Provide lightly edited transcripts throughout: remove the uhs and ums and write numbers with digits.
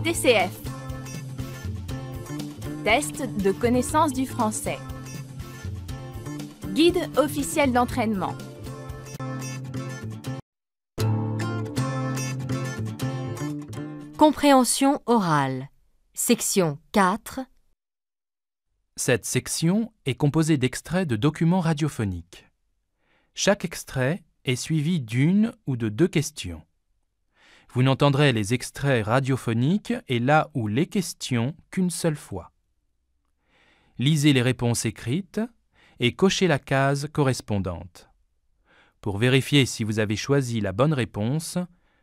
TCF. Test de connaissance du français. Guide officiel d'entraînement. Compréhension orale. Section 4. Cette section est composée d'extraits de documents radiophoniques. Chaque extrait est suivi d'une ou de deux questions. Vous n'entendrez les extraits radiophoniques et là où les questions qu'une seule fois. Lisez les réponses écrites et cochez la case correspondante. Pour vérifier si vous avez choisi la bonne réponse,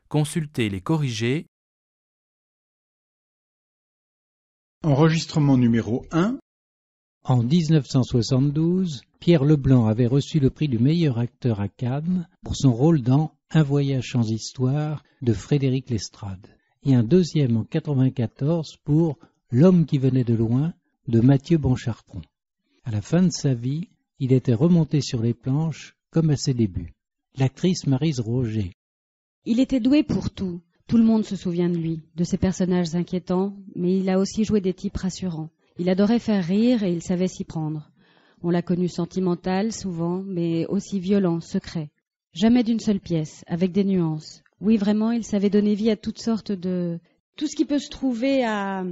consultez les corrigés. Enregistrement numéro 1. En 1972, Pierre Leblanc avait reçu le prix du meilleur acteur à Cannes pour son rôle dans Un voyage sans histoire de Frédéric Lestrade et un deuxième en 1994 pour L'homme qui venait de loin de Mathieu Bonchartron. À la fin de sa vie, il était remonté sur les planches comme à ses débuts. L'actrice Maryse Roger. Il était doué pour tout. Tout le monde se souvient de lui, de ses personnages inquiétants, mais il a aussi joué des types rassurants. Il adorait faire rire et il savait s'y prendre. On l'a connu sentimental, souvent, mais aussi violent, secret. Jamais d'une seule pièce, avec des nuances. Oui, vraiment, il savait donner vie à toutes sortes de... Tout ce qui peut se trouver à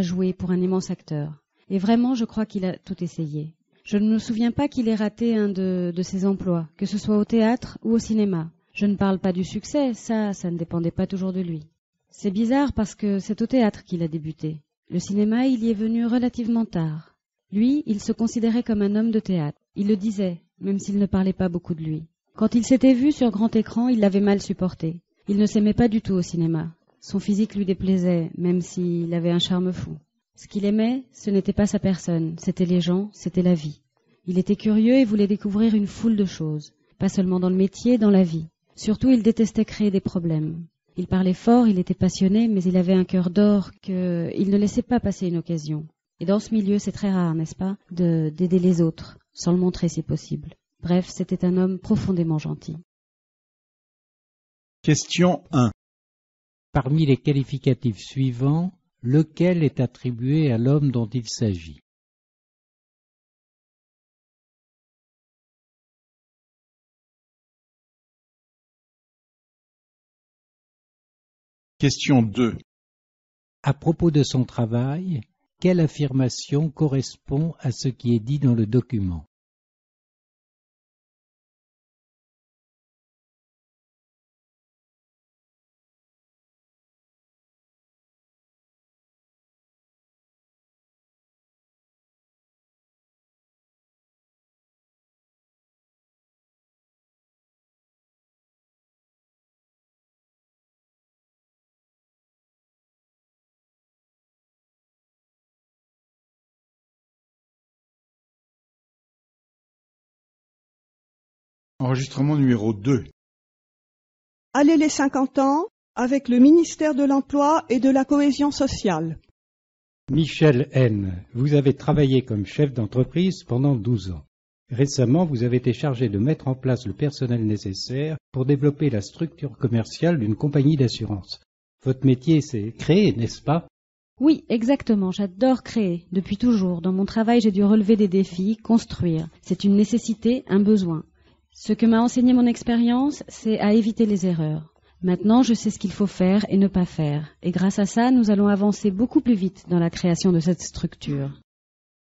jouer pour un immense acteur. Et vraiment, je crois qu'il a tout essayé. Je ne me souviens pas qu'il ait raté un de ses emplois, que ce soit au théâtre ou au cinéma. Je ne parle pas du succès, ça ne dépendait pas toujours de lui. C'est bizarre parce que c'est au théâtre qu'il a débuté. Le cinéma, il y est venu relativement tard. Lui, il se considérait comme un homme de théâtre. Il le disait, même s'il ne parlait pas beaucoup de lui. Quand il s'était vu sur grand écran, il l'avait mal supporté. Il ne s'aimait pas du tout au cinéma. Son physique lui déplaisait, même s'il avait un charme fou. Ce qu'il aimait, ce n'était pas sa personne, c'était les gens, c'était la vie. Il était curieux et voulait découvrir une foule de choses, pas seulement dans le métier, dans la vie. Surtout, il détestait créer des problèmes. Il parlait fort, il était passionné, mais il avait un cœur d'or qu'il ne laissait pas passer une occasion. Et dans ce milieu, c'est très rare, n'est-ce pas, d'aider les autres, sans le montrer si possible. Bref, c'était un homme profondément gentil. Question 1. Parmi les qualificatifs suivants, lequel est attribué à l'homme dont il s'agit? Question 2. À propos de son travail, quelle affirmation correspond à ce qui est dit dans le document? Enregistrement numéro 2. Allez les 50 ans avec le ministère de l'Emploi et de la Cohésion sociale. Michel N., vous avez travaillé comme chef d'entreprise pendant 12 ans. Récemment, vous avez été chargé de mettre en place le personnel nécessaire pour développer la structure commerciale d'une compagnie d'assurance. Votre métier, c'est créer, n'est-ce pas? Oui, exactement, j'adore créer, depuis toujours. Dans mon travail, j'ai dû relever des défis, construire. C'est une nécessité, un besoin. Ce que m'a enseigné mon expérience, c'est à éviter les erreurs. Maintenant, je sais ce qu'il faut faire et ne pas faire. Et grâce à ça, nous allons avancer beaucoup plus vite dans la création de cette structure.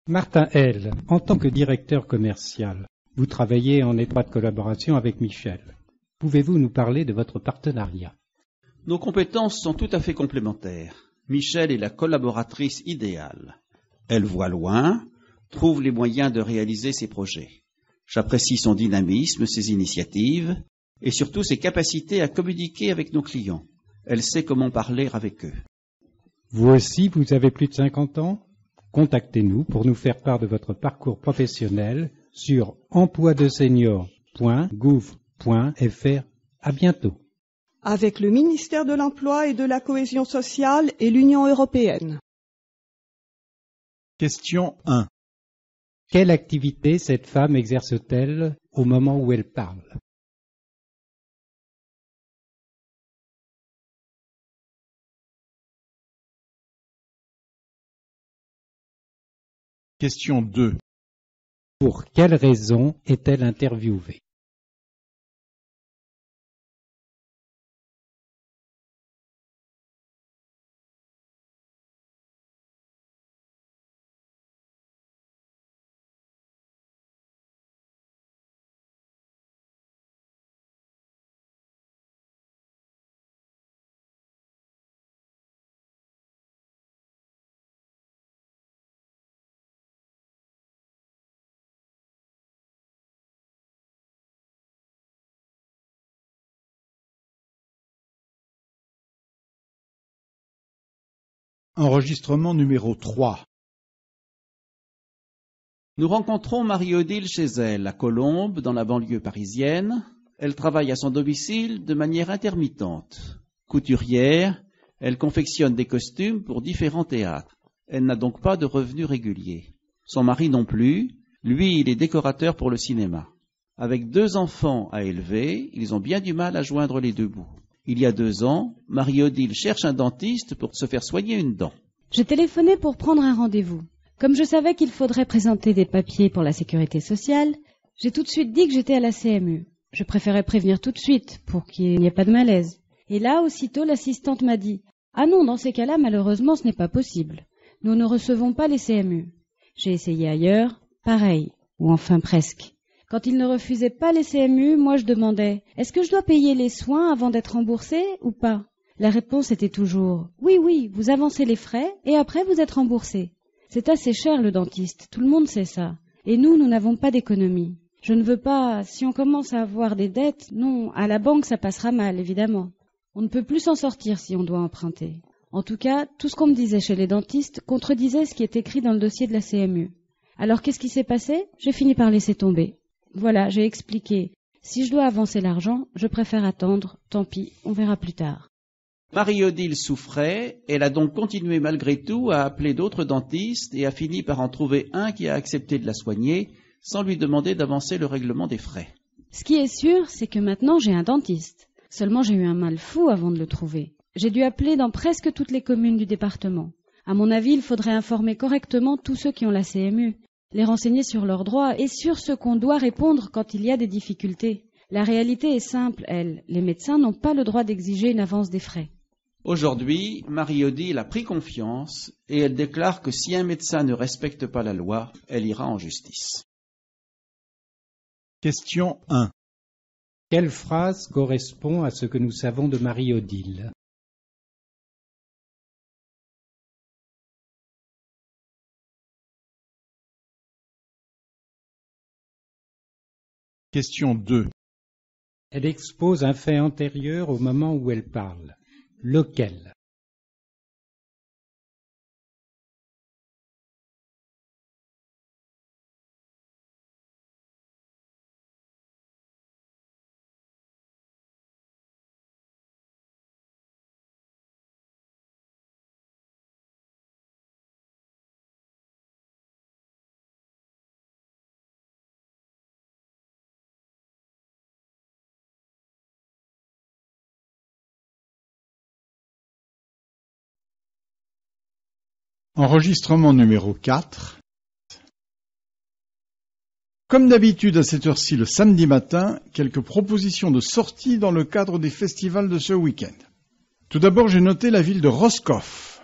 Martin L., en tant que directeur commercial, vous travaillez en étroite collaboration avec Michel. Pouvez-vous nous parler de votre partenariat? Nos compétences sont tout à fait complémentaires. Michel est la collaboratrice idéale. Elle voit loin, trouve les moyens de réaliser ses projets. J'apprécie son dynamisme, ses initiatives et surtout ses capacités à communiquer avec nos clients. Elle sait comment parler avec eux. Vous aussi, vous avez plus de 50 ans? Contactez-nous pour nous faire part de votre parcours professionnel sur emploi-de-senior.gouv.fr. À bientôt. Avec le ministère de l'Emploi et de la Cohésion sociale et l'Union européenne. Question 1. Quelle activité cette femme exerce-t-elle au moment où elle parle? Question 2. Pour quelle raison est-elle interviewée? Enregistrement numéro 3. Nous rencontrons Marie-Odile chez elle, à Colombes, dans la banlieue parisienne. Elle travaille à son domicile de manière intermittente. Couturière, elle confectionne des costumes pour différents théâtres. Elle n'a donc pas de revenus réguliers. Son mari non plus. Lui, il est décorateur pour le cinéma. Avec 2 enfants à élever, ils ont bien du mal à joindre les 2 bouts. Il y a 2 ans, Marie-Odile cherche un dentiste pour se faire soigner une dent. J'ai téléphoné pour prendre un rendez-vous. Comme je savais qu'il faudrait présenter des papiers pour la sécurité sociale, j'ai tout de suite dit que j'étais à la CMU. Je préférais prévenir tout de suite pour qu'il n'y ait pas de malaise. Et là, aussitôt, l'assistante m'a dit « Ah non, dans ces cas-là, malheureusement, ce n'est pas possible. Nous ne recevons pas les CMU. » J'ai essayé ailleurs, pareil, ou enfin presque. Quand ils ne refusaient pas les CMU, moi je demandais « Est-ce que je dois payer les soins avant d'être remboursé ou pas ?» La réponse était toujours « Oui, vous avancez les frais et après vous êtes remboursé. » C'est assez cher le dentiste, tout le monde sait ça. Et nous n'avons pas d'économie. Je ne veux pas, si on commence à avoir des dettes, non, à la banque ça passera mal, évidemment. On ne peut plus s'en sortir si on doit emprunter. En tout cas, tout ce qu'on me disait chez les dentistes contredisait ce qui est écrit dans le dossier de la CMU. Alors qu'est-ce qui s'est passé? J'ai fini par laisser tomber. Voilà, j'ai expliqué. Si je dois avancer l'argent, je préfère attendre. Tant pis, on verra plus tard. Marie-Odile souffrait, elle a donc continué malgré tout à appeler d'autres dentistes et a fini par en trouver un qui a accepté de la soigner sans lui demander d'avancer le règlement des frais. Ce qui est sûr, c'est que maintenant j'ai un dentiste. Seulement j'ai eu un mal fou avant de le trouver. J'ai dû appeler dans presque toutes les communes du département. À mon avis, il faudrait informer correctement tous ceux qui ont la CMU, les renseigner sur leurs droits et sur ce qu'on doit répondre quand il y a des difficultés. La réalité est simple, les médecins n'ont pas le droit d'exiger une avance des frais. Aujourd'hui, Marie-Odile a pris confiance et elle déclare que si un médecin ne respecte pas la loi, elle ira en justice. Question 1. Quelle phrase correspond à ce que nous savons de Marie-Odile? Question 2. Elle expose un fait antérieur au moment où elle parle. Lequel? Enregistrement numéro 4. Comme d'habitude à cette heure-ci le samedi matin, quelques propositions de sortie dans le cadre des festivals de ce week-end. Tout d'abord, j'ai noté la ville de Roscoff.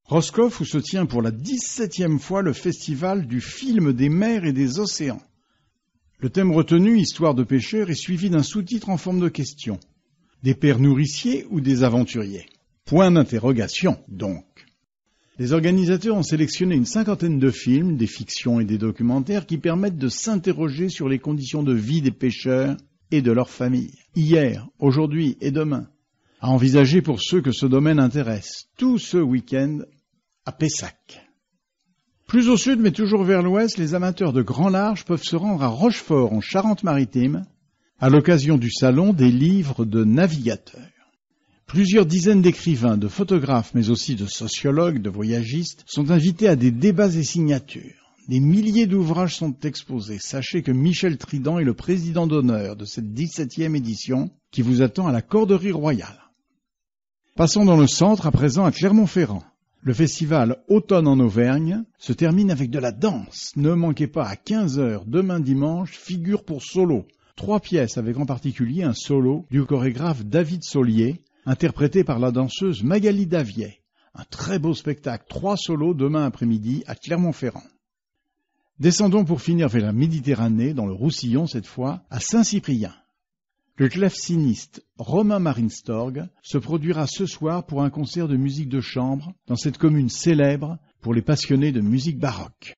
Roscoff où se tient pour la 17e fois le festival du film des mers et des océans. Le thème retenu, histoire de pêcheurs, est suivi d'un sous-titre en forme de question. Des pères nourriciers ou des aventuriers? Point d'interrogation, donc. Les organisateurs ont sélectionné une 50aine de films, des fictions et des documentaires qui permettent de s'interroger sur les conditions de vie des pêcheurs et de leurs familles, hier, aujourd'hui et demain, à envisager pour ceux que ce domaine intéresse, tout ce week-end à Pessac. Plus au sud, mais toujours vers l'ouest, les amateurs de grand large peuvent se rendre à Rochefort, en Charente-Maritime, à l'occasion du salon des livres de navigateurs. Plusieurs dizaines d'écrivains, de photographes, mais aussi de sociologues, de voyagistes, sont invités à des débats et signatures. Des milliers d'ouvrages sont exposés. Sachez que Michel Trident est le président d'honneur de cette 17e édition qui vous attend à la Corderie Royale. Passons dans le centre à présent à Clermont-Ferrand. Le festival Automne en Auvergne se termine avec de la danse. Ne manquez pas à 15 h demain dimanche, Figure pour solo. 3 pièces avec en particulier un solo du chorégraphe David Saulier, interprété par la danseuse Magali Daviet. Un très beau spectacle, 3 solos demain après-midi à Clermont-Ferrand. Descendons pour finir vers la Méditerranée, dans le Roussillon cette fois, à Saint-Cyprien. Le claveciniste Romain Marinstorg se produira ce soir pour un concert de musique de chambre dans cette commune célèbre pour les passionnés de musique baroque.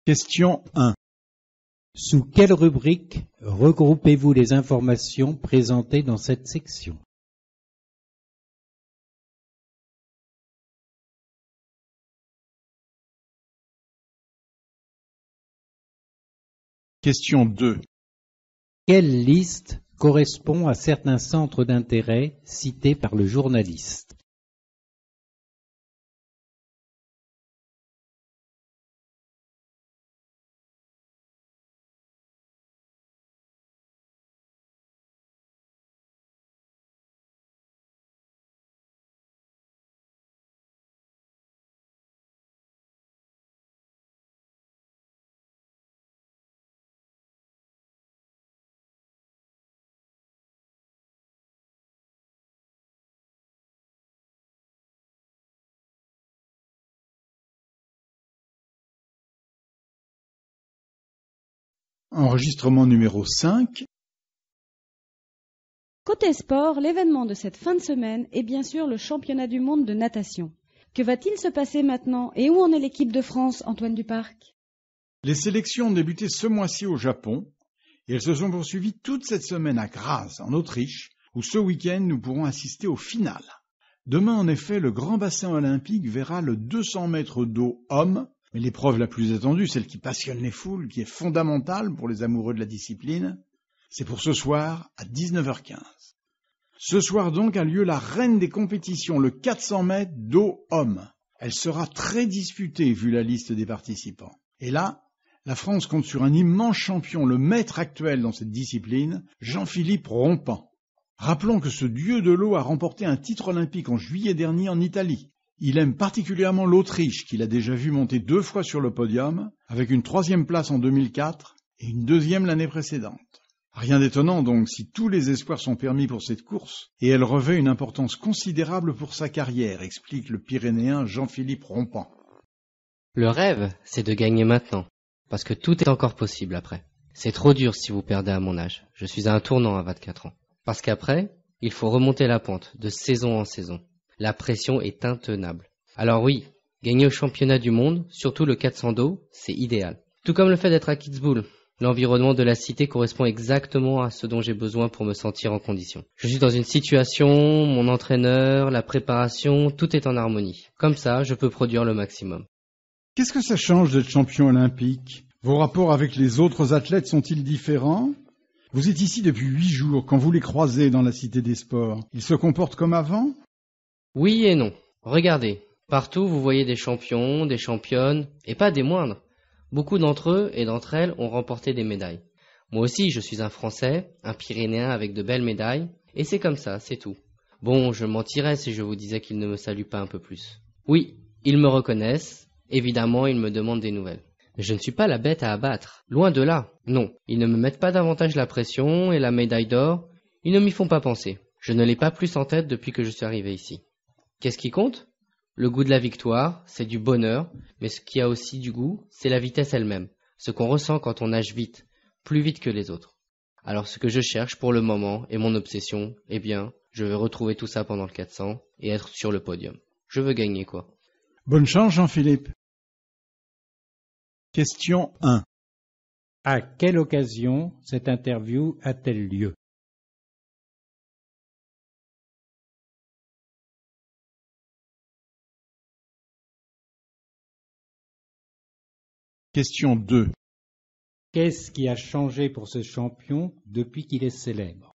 Question 1. Sous quelle rubrique regroupez-vous les informations présentées dans cette section? Question 2. Quelle liste correspond à certains centres d'intérêt cités par le journaliste? Enregistrement numéro 5. Côté sport, l'événement de cette fin de semaine est bien sûr le championnat du monde de natation. Que va-t-il se passer maintenant et où en est l'équipe de France, Antoine Duparc? Les sélections ont débuté ce mois-ci au Japon et elles se sont poursuivies toute cette semaine à Graz, en Autriche, où ce week-end nous pourrons assister au final. Demain, en effet, le grand bassin olympique verra le 200 mètres d'eau hommes, mais l'épreuve la plus attendue, celle qui passionne les foules, qui est fondamentale pour les amoureux de la discipline, c'est pour ce soir à 19h15. Ce soir donc a lieu la reine des compétitions, le 400 mètres d'eau hommes. Elle sera très disputée vu la liste des participants. Et là, la France compte sur un immense champion, le maître actuel dans cette discipline, Jean-Philippe Rompant. Rappelons que ce dieu de l'eau a remporté un titre olympique en juillet dernier en Italie. Il aime particulièrement l'Autriche, qu'il a déjà vu monter 2 fois sur le podium, avec une 3e place en 2004 et une 2e l'année précédente. Rien d'étonnant donc si tous les espoirs sont permis pour cette course, et elle revêt une importance considérable pour sa carrière, explique le Pyrénéen Jean-Philippe Rompant. Le rêve, c'est de gagner maintenant, parce que tout est encore possible après. C'est trop dur si vous perdez à mon âge. Je suis à un tournant à 24 ans. Parce qu'après, il faut remonter la pente, de saison en saison. La pression est intenable. Alors oui, gagner au championnat du monde, surtout le 400 d'eau, c'est idéal. Tout comme le fait d'être à Kitzbühel. L'environnement de la cité correspond exactement à ce dont j'ai besoin pour me sentir en condition. Je suis dans une situation, mon entraîneur, la préparation, tout est en harmonie. Comme ça, je peux produire le maximum. Qu'est-ce que ça change d'être champion olympique? Vos rapports avec les autres athlètes sont-ils différents? Vous êtes ici depuis 8 jours, quand vous les croisez dans la Cité des Sports. Ils se comportent comme avant? Oui et non. Regardez, partout vous voyez des champions, des championnes, et pas des moindres. Beaucoup d'entre eux et d'entre elles ont remporté des médailles. Moi aussi, je suis un Français, un Pyrénéen avec de belles médailles, et c'est comme ça, c'est tout. Bon, je mentirais si je vous disais qu'ils ne me saluent pas un peu plus. Oui, ils me reconnaissent, évidemment ils me demandent des nouvelles. Mais je ne suis pas la bête à abattre, loin de là. Non, ils ne me mettent pas davantage la pression et la médaille d'or, ils ne m'y font pas penser. Je ne l'ai pas plus en tête depuis que je suis arrivé ici. Qu'est-ce qui compte? Le goût de la victoire, c'est du bonheur, mais ce qui a aussi du goût, c'est la vitesse elle-même, ce qu'on ressent quand on nage vite, plus vite que les autres. Alors ce que je cherche pour le moment, et mon obsession, eh bien, je veux retrouver tout ça pendant le 400 et être sur le podium. Je veux gagner quoi. Bonne chance Jean-Philippe. Question 1. À quelle occasion cette interview a-t-elle lieu? Question 2. Qu'est-ce qui a changé pour ce champion depuis qu'il est célèbre?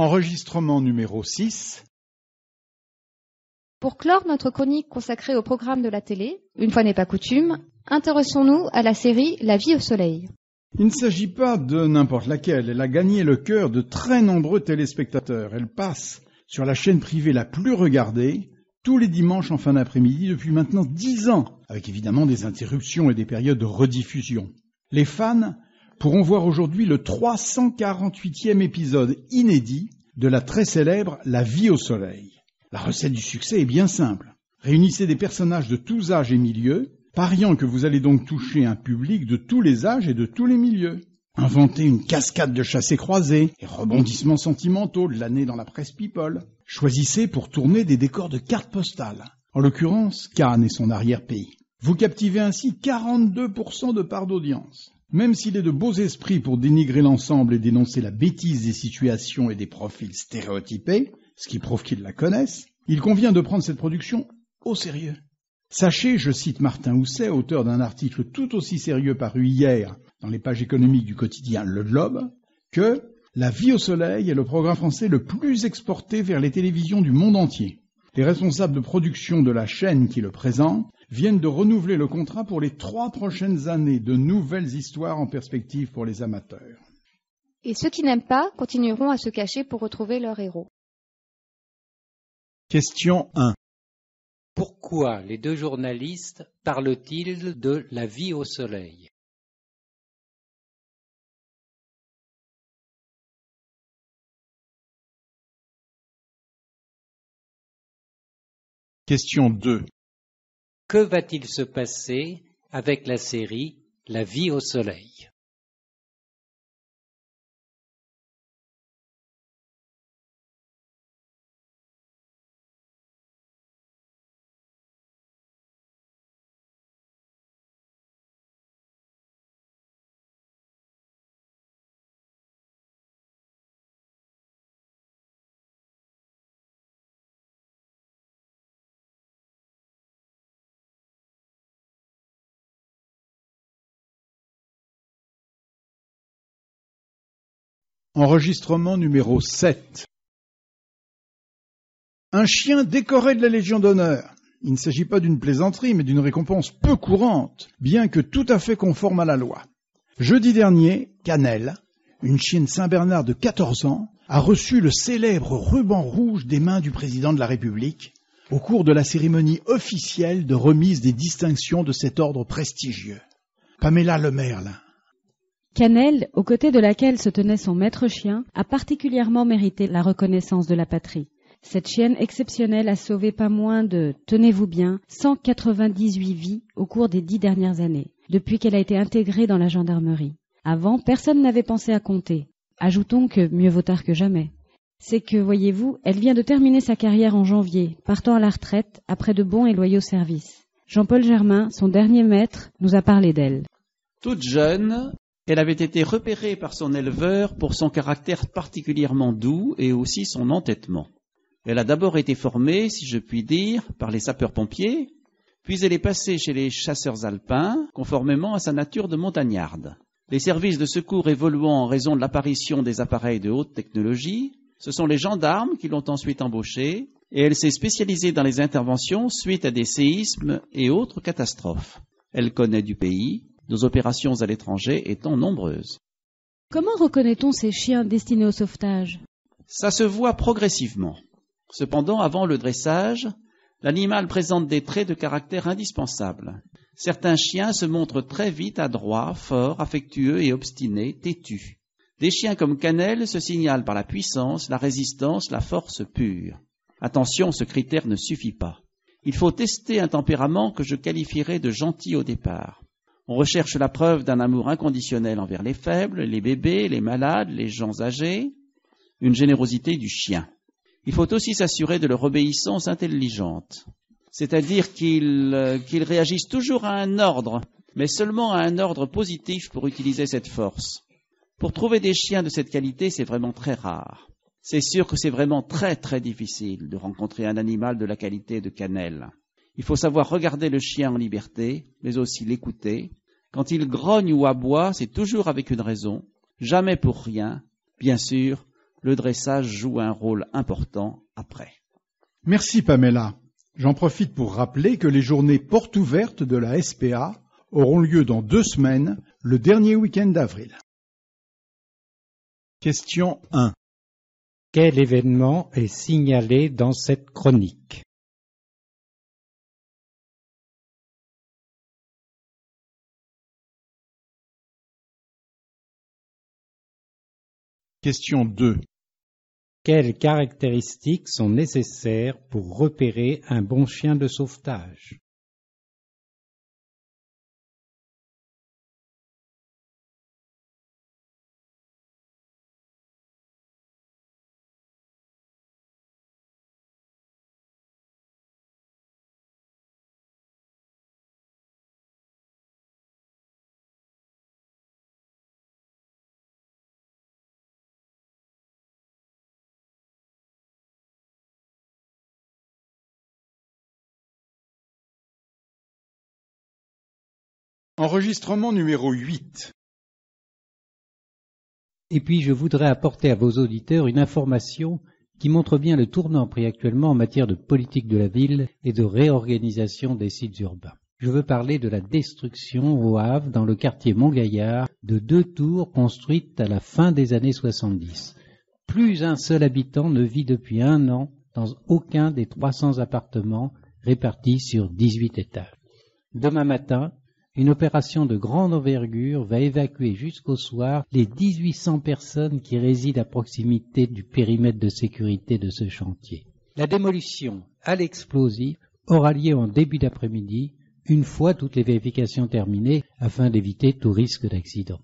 Enregistrement numéro 6. Pour clore notre chronique consacrée au programme de la télé, une fois n'est pas coutume, intéressons-nous à la série La vie au soleil. Il ne s'agit pas de n'importe laquelle, elle a gagné le cœur de très nombreux téléspectateurs. Elle passe sur la chaîne privée la plus regardée, tous les dimanches en fin d'après-midi depuis maintenant 10 ans, avec évidemment des interruptions et des périodes de rediffusion. Les fans pourront voir aujourd'hui le 348e épisode inédit de la très célèbre La vie au soleil. La recette du succès est bien simple. Réunissez des personnages de tous âges et milieux, pariant que vous allez donc toucher un public de tous les âges et de tous les milieux. Inventez une cascade de chassés-croisés et rebondissements sentimentaux de l'année dans la presse people. Choisissez pour tourner des décors de cartes postales, en l'occurrence Cannes et son arrière-pays. Vous captivez ainsi 42% de part d'audience. Même s'il est de beaux esprits pour dénigrer l'ensemble et dénoncer la bêtise des situations et des profils stéréotypés, ce qui prouve qu'ils la connaissent, il convient de prendre cette production au sérieux. Sachez, je cite Martin Housset, auteur d'un article tout aussi sérieux paru hier dans les pages économiques du quotidien Le Globe, que La vie au soleil est le programme français le plus exporté vers les télévisions du monde entier. Les responsables de production de la chaîne qui le présentent viennent de renouveler le contrat pour les 3 prochaines années, de nouvelles histoires en perspective pour les amateurs. Et ceux qui n'aiment pas continueront à se cacher pour retrouver leur héros. Question 1. Pourquoi les deux journalistes parlent-ils de la vie au soleil? Question 2. Que va-t-il se passer avec la série La vie au soleil? Enregistrement numéro 7. Un chien décoré de la Légion d'honneur. Il ne s'agit pas d'une plaisanterie, mais d'une récompense peu courante, bien que tout à fait conforme à la loi. Jeudi dernier, Cannelle, une chienne Saint-Bernard de 14 ans, a reçu le célèbre ruban rouge des mains du président de la République au cours de la cérémonie officielle de remise des distinctions de cet ordre prestigieux. Pamela Lemerle. Cannelle, aux côtés de laquelle se tenait son maître chien, a particulièrement mérité la reconnaissance de la patrie. Cette chienne exceptionnelle a sauvé pas moins de, tenez-vous bien, 198 vies au cours des 10 dernières années, depuis qu'elle a été intégrée dans la gendarmerie. Avant, personne n'avait pensé à compter. Ajoutons que mieux vaut tard que jamais. C'est que, voyez-vous, elle vient de terminer sa carrière en janvier, partant à la retraite après de bons et loyaux services. Jean-Paul Germain, son dernier maître, nous a parlé d'elle. Toute jeune, elle avait été repérée par son éleveur pour son caractère particulièrement doux et aussi son entêtement. Elle a d'abord été formée, si je puis dire, par les sapeurs-pompiers, puis elle est passée chez les chasseurs alpins, conformément à sa nature de montagnarde. Les services de secours évoluant en raison de l'apparition des appareils de haute technologie, ce sont les gendarmes qui l'ont ensuite embauchée, et elle s'est spécialisée dans les interventions suite à des séismes et autres catastrophes. Elle connaît du pays, nos opérations à l'étranger étant nombreuses. Comment reconnaît-on ces chiens destinés au sauvetage? Ça se voit progressivement. Cependant, avant le dressage, l'animal présente des traits de caractère indispensables. Certains chiens se montrent très vite adroits, forts, affectueux et obstinés, têtus. Des chiens comme Cannelle se signalent par la puissance, la résistance, la force pure. Attention, ce critère ne suffit pas. Il faut tester un tempérament que je qualifierais de gentil au départ. On recherche la preuve d'un amour inconditionnel envers les faibles, les bébés, les malades, les gens âgés, une générosité du chien. Il faut aussi s'assurer de leur obéissance intelligente, c'est-à-dire qu'ils réagissent toujours à un ordre, mais seulement à un ordre positif pour utiliser cette force. Pour trouver des chiens de cette qualité, c'est vraiment très rare. C'est sûr que c'est vraiment très très difficile de rencontrer un animal de la qualité de Cannelle. Il faut savoir regarder le chien en liberté, mais aussi l'écouter. Quand il grogne ou aboie, c'est toujours avec une raison, jamais pour rien. Bien sûr, Le dressage joue un rôle important après. Merci Pamela. J'en profite pour rappeler que les journées portes ouvertes de la SPA auront lieu dans 2 semaines, le dernier week-end d'avril. Question 1. Quel événement est signalé dans cette chronique? Question 2. Quelles caractéristiques sont nécessaires pour repérer un bon chien de sauvetage? Enregistrement numéro 8. Et puis je voudrais apporter à vos auditeurs une information qui montre bien le tournant pris actuellement en matière de politique de la ville et de réorganisation des sites urbains. Je veux parler de la destruction au Havre, dans le quartier Montgaillard, de 2 tours construites à la fin des années 70. Plus un seul habitant ne vit depuis 1 an dans aucun des 300 appartements répartis sur 18 étages. Demain matin, une opération de grande envergure va évacuer jusqu'au soir les 1800 personnes qui résident à proximité du périmètre de sécurité de ce chantier. La démolition à l'explosif aura lieu en début d'après-midi, une fois toutes les vérifications terminées, afin d'éviter tout risque d'accident.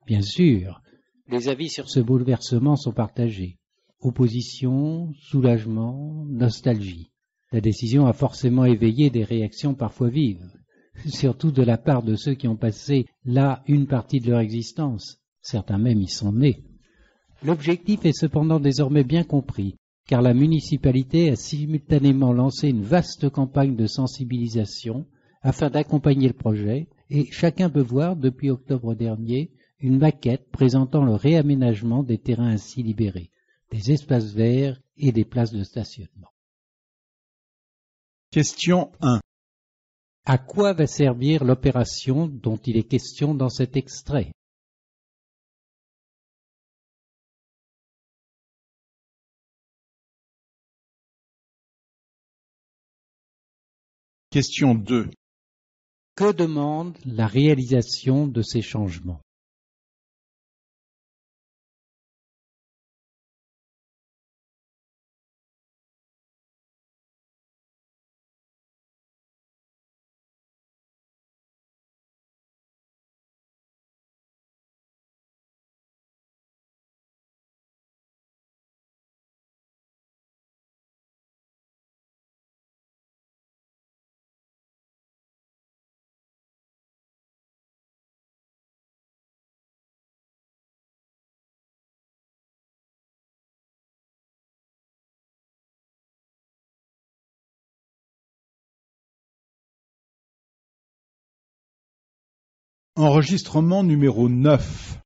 Bien sûr, les avis sur ce bouleversement sont partagés. Opposition, soulagement, nostalgie. La décision a forcément éveillé des réactions parfois vives, surtout de la part de ceux qui ont passé là une partie de leur existence. Certains même y sont nés. L'objectif est cependant désormais bien compris, car la municipalité a simultanément lancé une vaste campagne de sensibilisation afin d'accompagner le projet, et chacun peut voir, depuis octobre dernier, une maquette présentant le réaménagement des terrains ainsi libérés, des espaces verts et des places de stationnement. Question 1. À quoi va servir l'opération dont il est question dans cet extrait? Question 2. Que demande la réalisation de ces changements? Enregistrement numéro 9.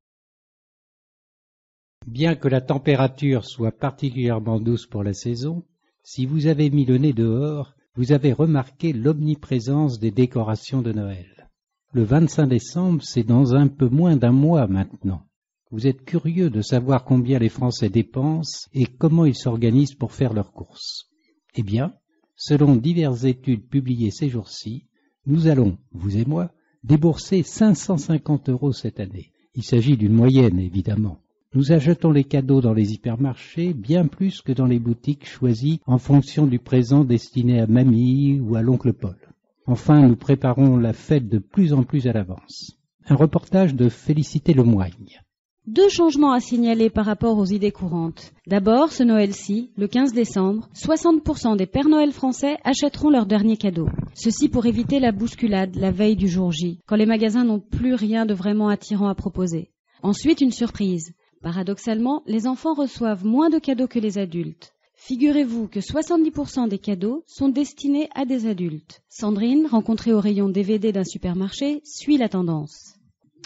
Bien que la température soit particulièrement douce pour la saison, si vous avez mis le nez dehors, vous avez remarqué l'omniprésence des décorations de Noël. Le 25 décembre, c'est dans un peu moins d'1 mois maintenant. Vous êtes curieux de savoir combien les Français dépensent et comment ils s'organisent pour faire leurs courses. Eh bien, selon diverses études publiées ces jours-ci, nous allons, vous et moi, débourser 550 € cette année. Il s'agit d'une moyenne, évidemment. Nous achetons les cadeaux dans les hypermarchés bien plus que dans les boutiques choisies en fonction du présent destiné à mamie ou à l'oncle Paul. Enfin, nous préparons la fête de plus en plus à l'avance. Un reportage de Félicité Lemoigne. 2 changements à signaler par rapport aux idées courantes. D'abord, ce Noël-ci, le 15 décembre, 60% des Pères Noël français achèteront leur dernier cadeau. Ceci pour éviter la bousculade la veille du jour J, quand les magasins n'ont plus rien de vraiment attirant à proposer. Ensuite, une surprise. Paradoxalement, les enfants reçoivent moins de cadeaux que les adultes. Figurez-vous que 70% des cadeaux sont destinés à des adultes. Sandrine, rencontrée au rayon DVD d'un supermarché, suit la tendance.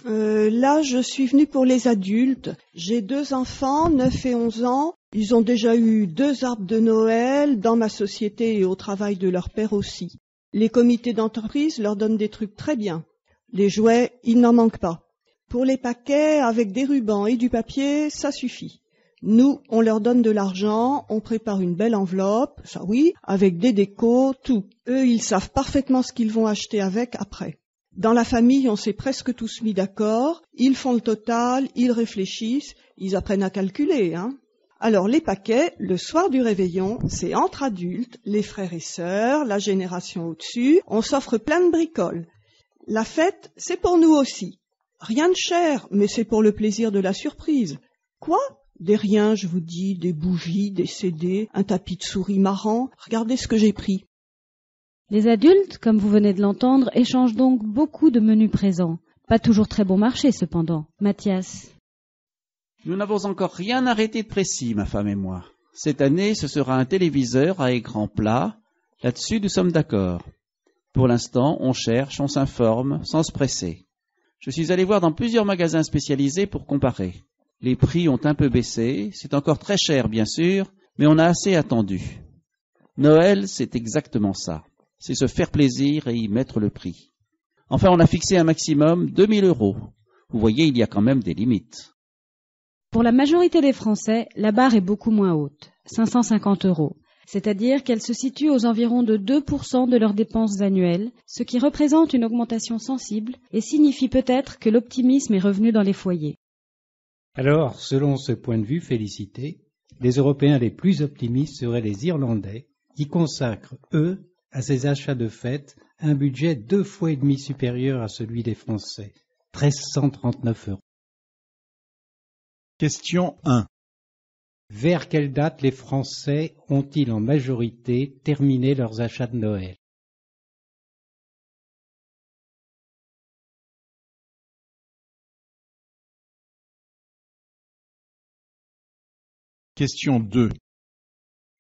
Là, je suis venue pour les adultes. J'ai 2 enfants, 9 et 11 ans. Ils ont déjà eu 2 arbres de Noël dans ma société et au travail de leur père aussi. Les comités d'entreprise leur donnent des trucs très bien. Les jouets, il n'en manque pas. Pour les paquets, avec des rubans et du papier, ça suffit. Nous, on leur donne de l'argent, on prépare une belle enveloppe, ça oui, avec des décos, tout. Eux, ils savent parfaitement ce qu'ils vont acheter avec après. Dans la famille, on s'est presque tous mis d'accord, ils font le total, ils réfléchissent, ils apprennent à calculer, hein. Alors les paquets, le soir du réveillon, c'est entre adultes, les frères et sœurs, la génération au-dessus, on s'offre plein de bricoles. La fête, c'est pour nous aussi. Rien de cher, mais c'est pour le plaisir de la surprise. Quoi ? Des riens, je vous dis, des bougies, des CD, un tapis de souris marrant. Regardez ce que j'ai pris. Les adultes, comme vous venez de l'entendre, échangent donc beaucoup de menus présents. Pas toujours très bon marché, cependant. Mathias. Nous n'avons encore rien arrêté de précis, ma femme et moi. Cette année, ce sera un téléviseur à écran plat. Là-dessus, nous sommes d'accord. Pour l'instant, on cherche, on s'informe, sans se presser. Je suis allé voir dans plusieurs magasins spécialisés pour comparer. Les prix ont un peu baissé, c'est encore très cher bien sûr, mais on a assez attendu. Noël, c'est exactement ça. C'est se faire plaisir et y mettre le prix. Enfin, on a fixé un maximum 2 000 €. Vous voyez, il y a quand même des limites. Pour la majorité des Français, la barre est beaucoup moins haute, 550 €. C'est-à-dire qu'elle se situe aux environs de 2% de leurs dépenses annuelles, ce qui représente une augmentation sensible et signifie peut-être que l'optimisme est revenu dans les foyers. Alors, selon ce point de vue, Félicité, les Européens les plus optimistes seraient les Irlandais, qui consacrent, eux, à ces achats de fête, un budget 2,5 fois supérieur à celui des Français, 1 339 €. Question 1. Vers quelle date les Français ont-ils en majorité terminé leurs achats de Noël? Question 2.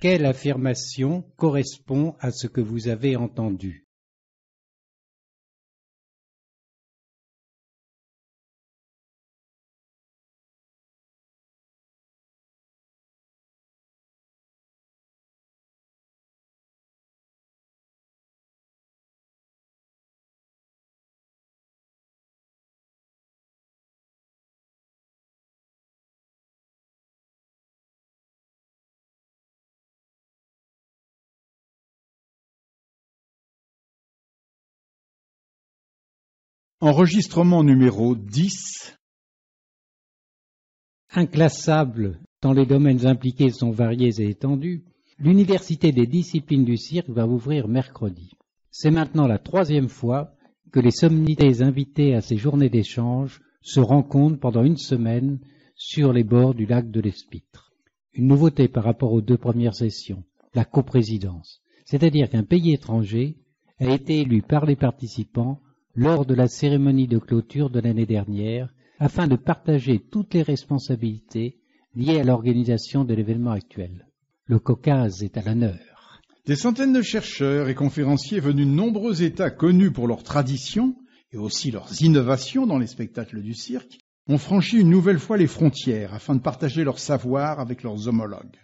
Quelle affirmation correspond à ce que vous avez entendu? Enregistrement numéro 10. Inclassable, tant les domaines impliqués sont variés et étendus, l'Université des disciplines du cirque va ouvrir mercredi. C'est maintenant la 3e fois que les sommités invitées à ces journées d'échange se rencontrent pendant une semaine sur les bords du lac de l'Espitre. Une nouveauté par rapport aux 2 premières sessions, la coprésidence, c'est-à-dire qu'un pays étranger a été élu par les participants lors de la cérémonie de clôture de l'année dernière, afin de partager toutes les responsabilités liées à l'organisation de l'événement actuel. Le Caucase est à l'honneur. Des centaines de chercheurs et conférenciers venus de nombreux États connus pour leurs traditions et aussi leurs innovations dans les spectacles du cirque ont franchi une nouvelle fois les frontières afin de partager leur savoir avec leurs homologues.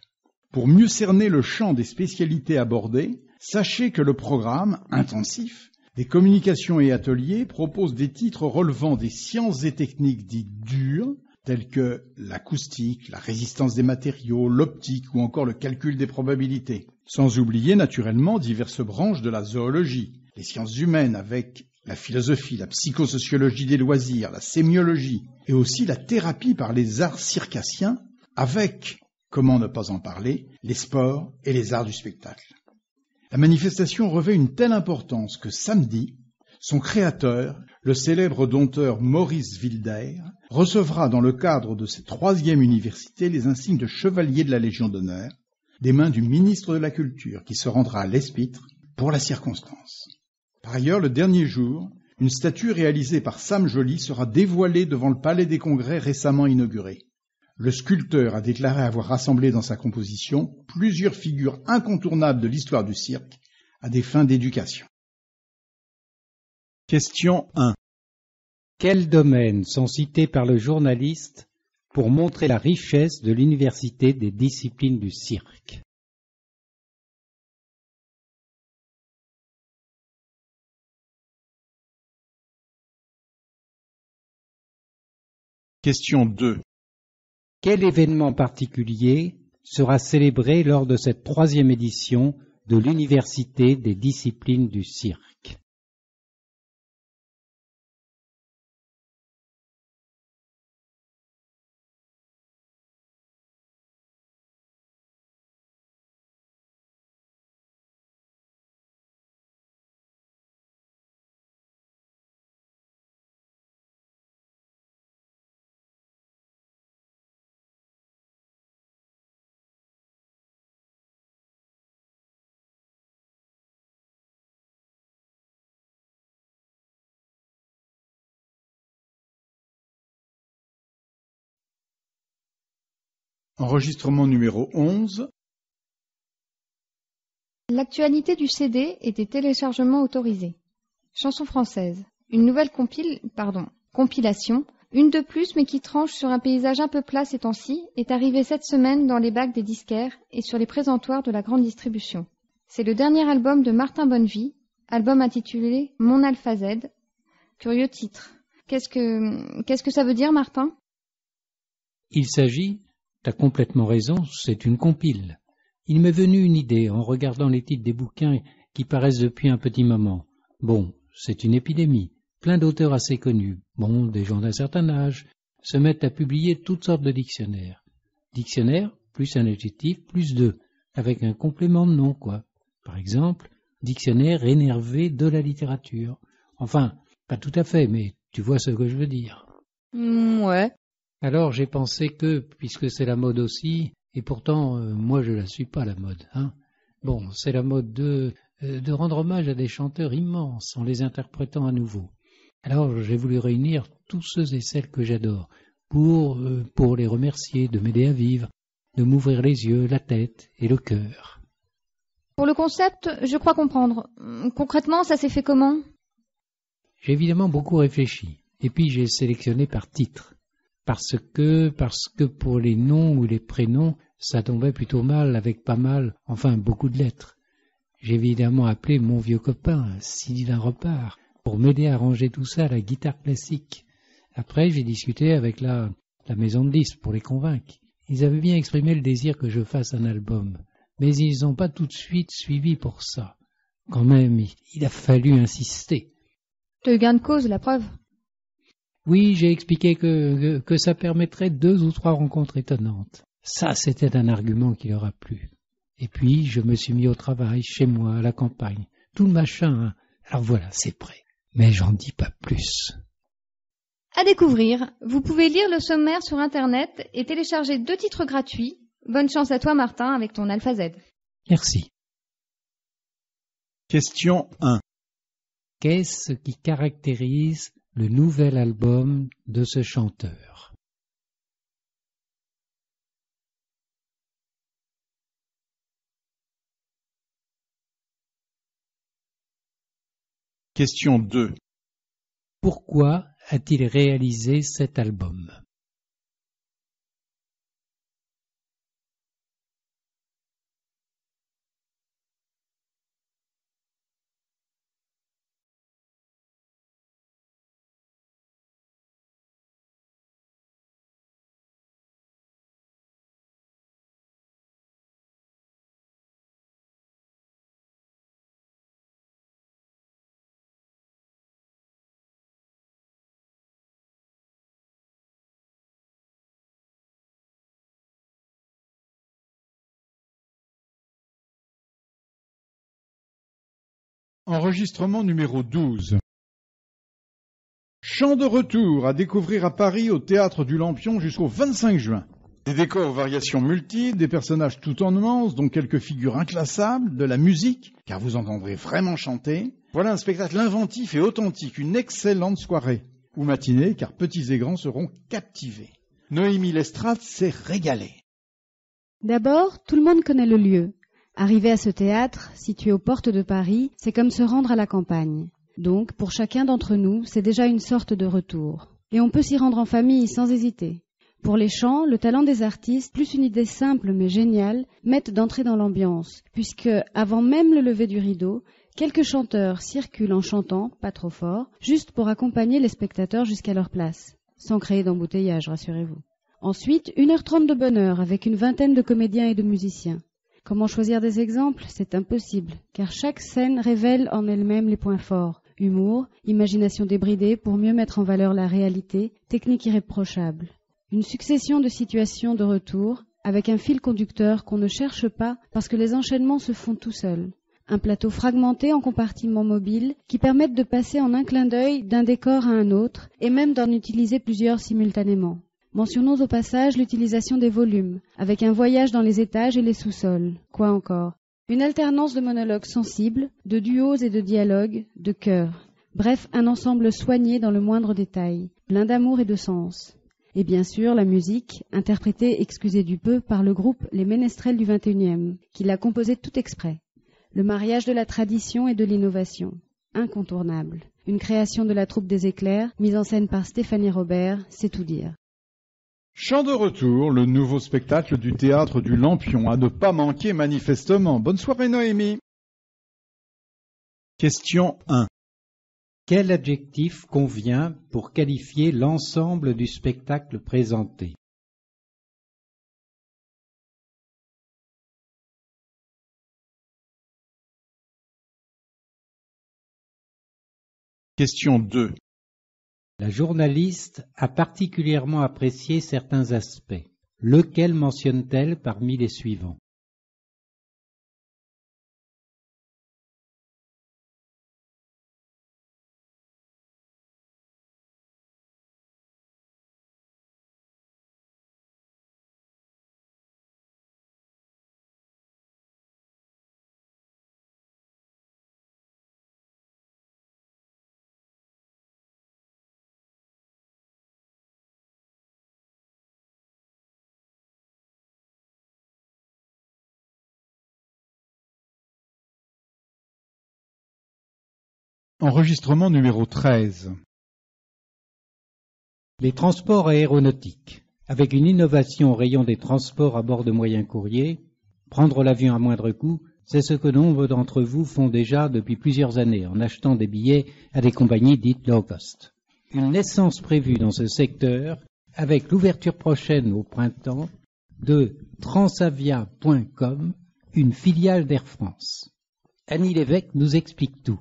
Pour mieux cerner le champ des spécialités abordées, sachez que le programme intensif des communications et ateliers propose des titres relevant des sciences et techniques dites dures, telles que l'acoustique, la résistance des matériaux, l'optique ou encore le calcul des probabilités. Sans oublier naturellement diverses branches de la zoologie, les sciences humaines avec la philosophie, la psychosociologie des loisirs, la sémiologie et aussi la thérapie par les arts circassiens avec, comment ne pas en parler, les sports et les arts du spectacle. La manifestation revêt une telle importance que samedi, son créateur, le célèbre dompteur Maurice Wilder, recevra dans le cadre de cette 3e université les insignes de chevalier de la Légion d'honneur des mains du ministre de la Culture qui se rendra à l'Espitre pour la circonstance. Par ailleurs, le dernier jour, une statue réalisée par Sam Joly sera dévoilée devant le Palais des Congrès récemment inauguré. Le sculpteur a déclaré avoir rassemblé dans sa composition plusieurs figures incontournables de l'histoire du cirque à des fins d'éducation. Question 1. Quels domaines sont cités par le journaliste pour montrer la richesse de l'université des disciplines du cirque? Question 2. Quel événement particulier sera célébré lors de cette 3e édition de l'Université des disciplines du cirque? Enregistrement numéro 11. L'actualité du CD et des téléchargements autorisés. Chanson française. Une nouvelle compilation, une de plus mais qui tranche sur un paysage un peu plat ces temps-ci, est arrivée cette semaine dans les bacs des disquaires et sur les présentoirs de la grande distribution. C'est le dernier album de Martin Bonnevie, album intitulé Mon Alpha Z. Curieux titre. Qu'est-ce que ça veut dire, Martin? Il s'agit, t'as complètement raison, c'est une compile. Il m'est venu une idée en regardant les titres des bouquins qui paraissent depuis un petit moment. Bon, c'est une épidémie. Plein d'auteurs assez connus, des gens d'un certain âge, se mettent à publier toutes sortes de dictionnaires. Dictionnaire, plus un adjectif, plus 2, avec un complément de nom, quoi. Par exemple, dictionnaire énervé de la littérature. Enfin, pas tout à fait, mais tu vois ce que je veux dire. Ouais. Alors j'ai pensé que, puisque c'est la mode aussi, et pourtant moi je la suis pas la mode, hein. Bon, c'est la mode de rendre hommage à des chanteurs immenses en les interprétant à nouveau. Alors j'ai voulu réunir tous ceux et celles que j'adore pour les remercier, de m'aider à vivre, de m'ouvrir les yeux, la tête et le cœur. Pour le concept, je crois comprendre. Concrètement, ça s'est fait comment? J'ai évidemment beaucoup réfléchi, et puis j'ai sélectionné par titre. Parce que pour les noms ou les prénoms, ça tombait plutôt mal avec beaucoup de lettres. J'ai évidemment appelé mon vieux copain, Sylvain Repart, pour m'aider à ranger tout ça à la guitare classique. Après, j'ai discuté avec la maison de disques pour les convaincre. Ils avaient bien exprimé le désir que je fasse un album, mais ils n'ont pas tout de suite suivi pour ça. Quand même, il a fallu insister. De gain de cause, la preuve. Oui, j'ai expliqué que ça permettrait 2 ou 3 rencontres étonnantes. Ça, c'était un argument qui leur a plu. Et puis, je me suis mis au travail, chez moi, à la campagne. Tout le machin, hein. Alors voilà, c'est prêt. Mais j'en dis pas plus. À découvrir, vous pouvez lire le sommaire sur Internet et télécharger 2 titres gratuits. Bonne chance à toi, Martin, avec ton Alpha Z. Merci. Question 1. Qu'est-ce qui caractérise le nouvel album de ce chanteur? Question 2. Pourquoi a-t-il réalisé cet album? Enregistrement numéro 12. Chant de retour à découvrir à Paris au Théâtre du Lampion jusqu'au 25 juin. Des décors aux variations multiples, des personnages tout en nuances, dont quelques figures inclassables, de la musique, car vous entendrez vraiment chanter. Voilà un spectacle inventif et authentique, une excellente soirée. Ou matinée, car petits et grands seront captivés. Noémie Lestrade s'est régalée. D'abord, tout le monde connaît le lieu. Arriver à ce théâtre, situé aux portes de Paris, c'est comme se rendre à la campagne. Donc, pour chacun d'entre nous, c'est déjà une sorte de retour. Et on peut s'y rendre en famille sans hésiter. Pour les chants, le talent des artistes, plus une idée simple mais géniale, mettent d'entrer dans l'ambiance, puisque, avant même le lever du rideau, quelques chanteurs circulent en chantant, pas trop fort, juste pour accompagner les spectateurs jusqu'à leur place, sans créer d'embouteillage, rassurez-vous. Ensuite, 1h30 de bonheur avec une vingtaine de comédiens et de musiciens. Comment choisir des exemples? C'est impossible, car chaque scène révèle en elle-même les points forts. Humour, imagination débridée pour mieux mettre en valeur la réalité, technique irréprochable. Une succession de situations de retour, avec un fil conducteur qu'on ne cherche pas parce que les enchaînements se font tout seuls. Un plateau fragmenté en compartiments mobiles qui permettent de passer en un clin d'œil d'un décor à un autre et même d'en utiliser plusieurs simultanément. Mentionnons au passage l'utilisation des volumes, avec un voyage dans les étages et les sous-sols. Quoi encore? Une alternance de monologues sensibles, de duos et de dialogues, de chœurs. Bref, un ensemble soigné dans le moindre détail, plein d'amour et de sens. Et bien sûr, la musique, interprétée, excusez du peu, par le groupe Les Ménestrels du XXIe, qui l'a composée tout exprès. Le mariage de la tradition et de l'innovation. Incontournable. Une création de la troupe des éclairs, mise en scène par Stéphanie Robert, c'est tout dire. Chant de retour, le nouveau spectacle du théâtre du Lampion, à ne pas manquer manifestement. Bonne soirée Noémie. Question 1. Quel adjectif convient pour qualifier l'ensemble du spectacle présenté? Question 2. La journaliste a particulièrement apprécié certains aspects. Lequel mentionne-t-elle parmi les suivants? Enregistrement numéro 13. Les transports aéronautiques. Avec une innovation au rayon des transports à bord de moyens courriers, prendre l'avion à moindre coût, c'est ce que nombre d'entre vous font déjà depuis plusieurs années en achetant des billets à des compagnies dites low cost. Une naissance prévue dans ce secteur avec l'ouverture prochaine au printemps de Transavia.com, une filiale d'Air France. Annie Lévesque nous explique tout.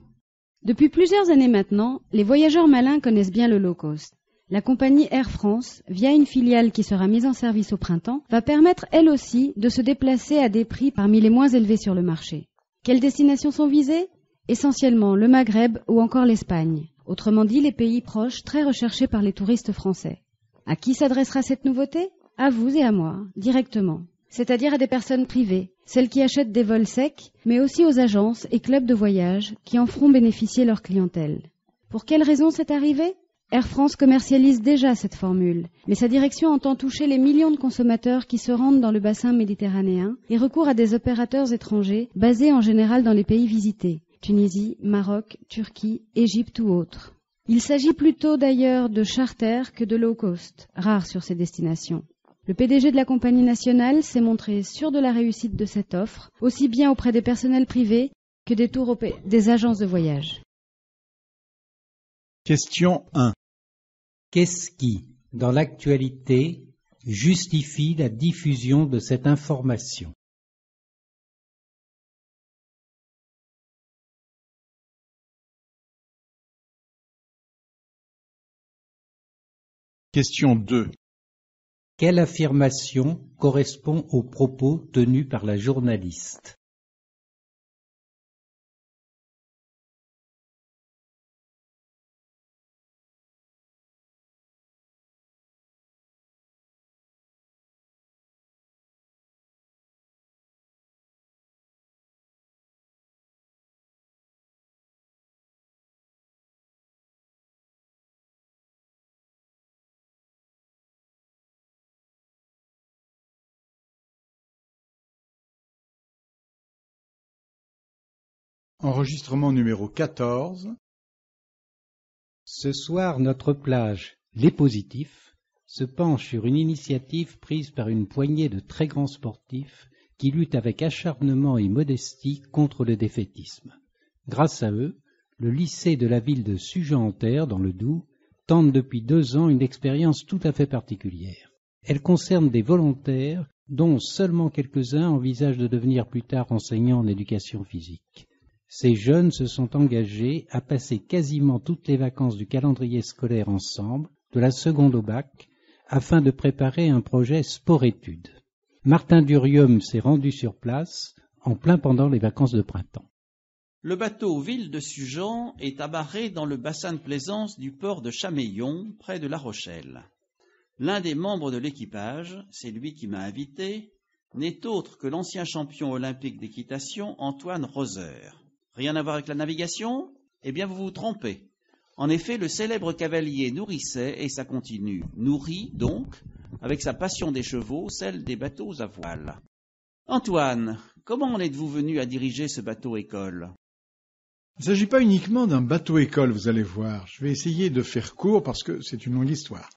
Depuis plusieurs années maintenant, les voyageurs malins connaissent bien le low cost. La compagnie Air France, via une filiale qui sera mise en service au printemps, va permettre elle aussi de se déplacer à des prix parmi les moins élevés sur le marché. Quelles destinations sont visées? Essentiellement le Maghreb ou encore l'Espagne. Autrement dit, les pays proches très recherchés par les touristes français. À qui s'adressera cette nouveauté? À vous et à moi, directement. C'est-à-dire à des personnes privées, celles qui achètent des vols secs, mais aussi aux agences et clubs de voyage qui en feront bénéficier leur clientèle. Pour quelle raison c'est arrivé? Air France commercialise déjà cette formule, mais sa direction entend toucher les millions de consommateurs qui se rendent dans le bassin méditerranéen et recourt à des opérateurs étrangers basés en général dans les pays visités, Tunisie, Maroc, Turquie, Égypte ou autres. Il s'agit plutôt d'ailleurs de charter que de low cost, rares sur ces destinations. Le PDG de la compagnie nationale s'est montré sûr de la réussite de cette offre, aussi bien auprès des personnels privés que des agences de voyage. Question 1. Qu'est-ce qui, dans l'actualité, justifie la diffusion de cette information? Question 2. Quelle affirmation correspond aux propos tenus par la journaliste? Enregistrement numéro 14. Ce soir, notre plage, Les Positifs, se penche sur une initiative prise par une poignée de très grands sportifs qui luttent avec acharnement et modestie contre le défaitisme. Grâce à eux, le lycée de la ville de Sugeant-en-Terre, dans le Doubs, tente depuis 2 ans une expérience tout à fait particulière. Elle concerne des volontaires dont seulement quelques-uns envisagent de devenir plus tard enseignants en éducation physique. Ces jeunes se sont engagés à passer quasiment toutes les vacances du calendrier scolaire ensemble, de la seconde au bac, afin de préparer un projet sport-études. Martin Durium s'est rendu sur place en plein pendant les vacances de printemps. Le bateau Ville de Sugeant est amarré dans le bassin de plaisance du port de Chameillon, près de La Rochelle. L'un des membres de l'équipage, c'est lui qui m'a invité, n'est autre que l'ancien champion olympique d'équitation Antoine Roser. Rien à voir avec la navigation? Eh bien, vous vous trompez. En effet, le célèbre cavalier nourrissait, et ça continue, nourrit donc, avec sa passion des chevaux, celle des bateaux à voile. Antoine, comment en êtes-vous venu à diriger ce bateau-école? Il ne s'agit pas uniquement d'un bateau-école, vous allez voir. Je vais essayer de faire court parce que c'est une longue histoire.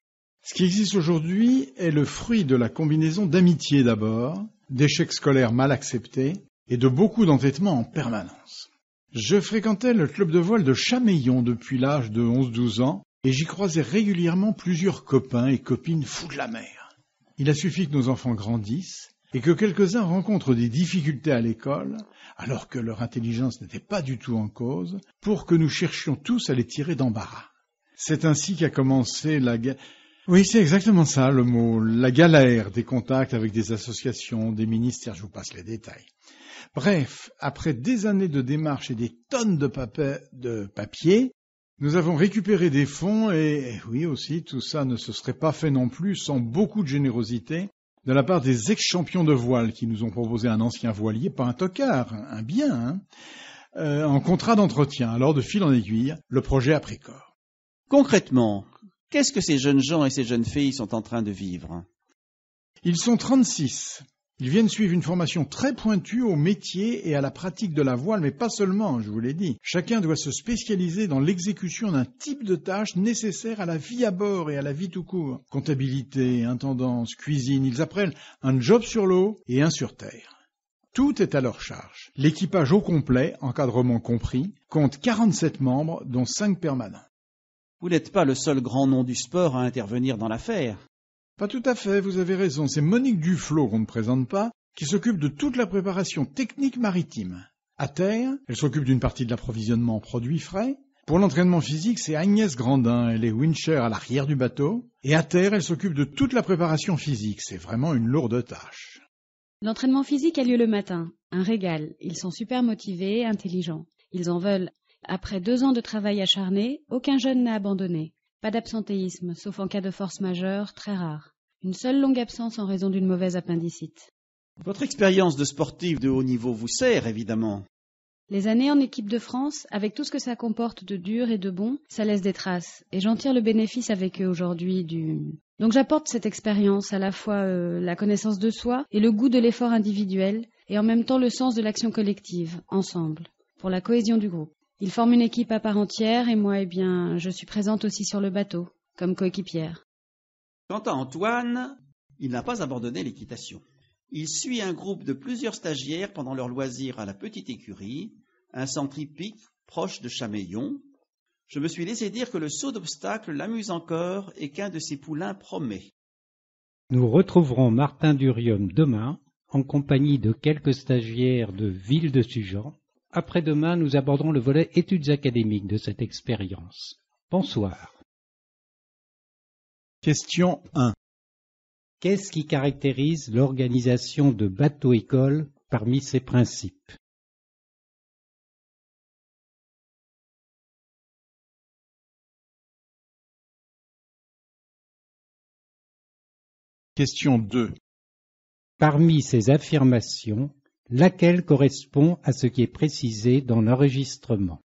Ce qui existe aujourd'hui est le fruit de la combinaison d'amitié d'abord, d'échecs scolaires mal acceptés et de beaucoup d'entêtements en permanence. Je fréquentais le club de voile de Chameillon depuis l'âge de 11-12 ans et j'y croisais régulièrement plusieurs copains et copines fous de la mer. Il a suffi que nos enfants grandissent et que quelques-uns rencontrent des difficultés à l'école, alors que leur intelligence n'était pas du tout en cause, pour que nous cherchions tous à les tirer d'embarras. C'est ainsi qu'a commencé Oui, c'est exactement ça le mot, la galère des contacts avec des associations, des ministères, je vous passe les détails. Bref, après des années de démarches et des tonnes de papier, nous avons récupéré des fonds et oui aussi, tout ça ne se serait pas fait non plus sans beaucoup de générosité de la part des ex-champions de voile qui nous ont proposé un ancien voilier, pas un tocard, un bien, en contrat d'entretien. Alors, de fil en aiguille, le projet a pris corps. Concrètement, qu'est-ce que ces jeunes gens et ces jeunes filles sont en train de vivre? Ils sont 36. Ils viennent suivre une formation très pointue au métier et à la pratique de la voile, mais pas seulement, je vous l'ai dit. Chacun doit se spécialiser dans l'exécution d'un type de tâche nécessaire à la vie à bord et à la vie tout court. Comptabilité, intendance, cuisine, ils apprennent un job sur l'eau et un sur terre. Tout est à leur charge. L'équipage au complet, encadrement compris, compte 47 membres, dont 5 permanents. Vous n'êtes pas le seul grand nom du sport à intervenir dans l'affaire. Pas tout à fait, vous avez raison. C'est Monique Duflot, qu'on ne présente pas, qui s'occupe de toute la préparation technique maritime. À terre, elle s'occupe d'une partie de l'approvisionnement en produits frais. Pour l'entraînement physique, c'est Agnès Grandin, elle est wincher à l'arrière du bateau. Et à terre, elle s'occupe de toute la préparation physique. C'est vraiment une lourde tâche. L'entraînement physique a lieu le matin. Un régal. Ils sont super motivés, intelligents. Ils en veulent. Après 2 ans de travail acharné, aucun jeune n'a abandonné. Pas d'absentéisme, sauf en cas de force majeure, très rare. Une seule longue absence en raison d'une mauvaise appendicite. Votre expérience de sportif de haut niveau vous sert, évidemment. Les années en équipe de France, avec tout ce que ça comporte de dur et de bon, ça laisse des traces. Et j'en tire le bénéfice avec eux aujourd'hui Donc j'apporte cette expérience, à la fois la connaissance de soi et le goût de l'effort individuel, et en même temps le sens de l'action collective, ensemble, pour la cohésion du groupe. Ils forment une équipe à part entière et moi, je suis présente aussi sur le bateau, comme coéquipière. Quant à Antoine, il n'a pas abandonné l'équitation. Il suit un groupe de plusieurs stagiaires pendant leur loisir à la petite écurie, un centre hippique proche de Chameillon. Je me suis laissé dire que le saut d'obstacle l'amuse encore et qu'un de ses poulains promet. Nous retrouverons Martin Durium demain, en compagnie de quelques stagiaires de Ville de Sugeant. Après-demain, nous aborderons le volet études académiques de cette expérience. Bonsoir. Question 1. Qu'est-ce qui caractérise l'organisation de bateau-école parmi ses principes? Question 2. Parmi ces affirmations, laquelle correspond à ce qui est précisé dans l'enregistrement?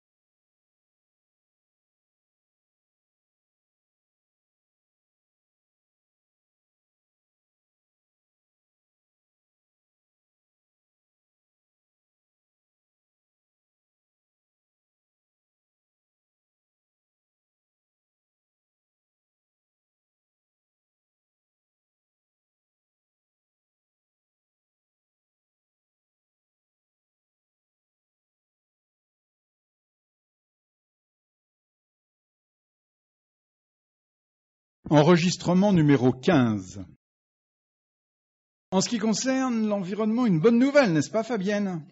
Enregistrement numéro 15. En ce qui concerne l'environnement, une bonne nouvelle, n'est-ce pas Fabienne?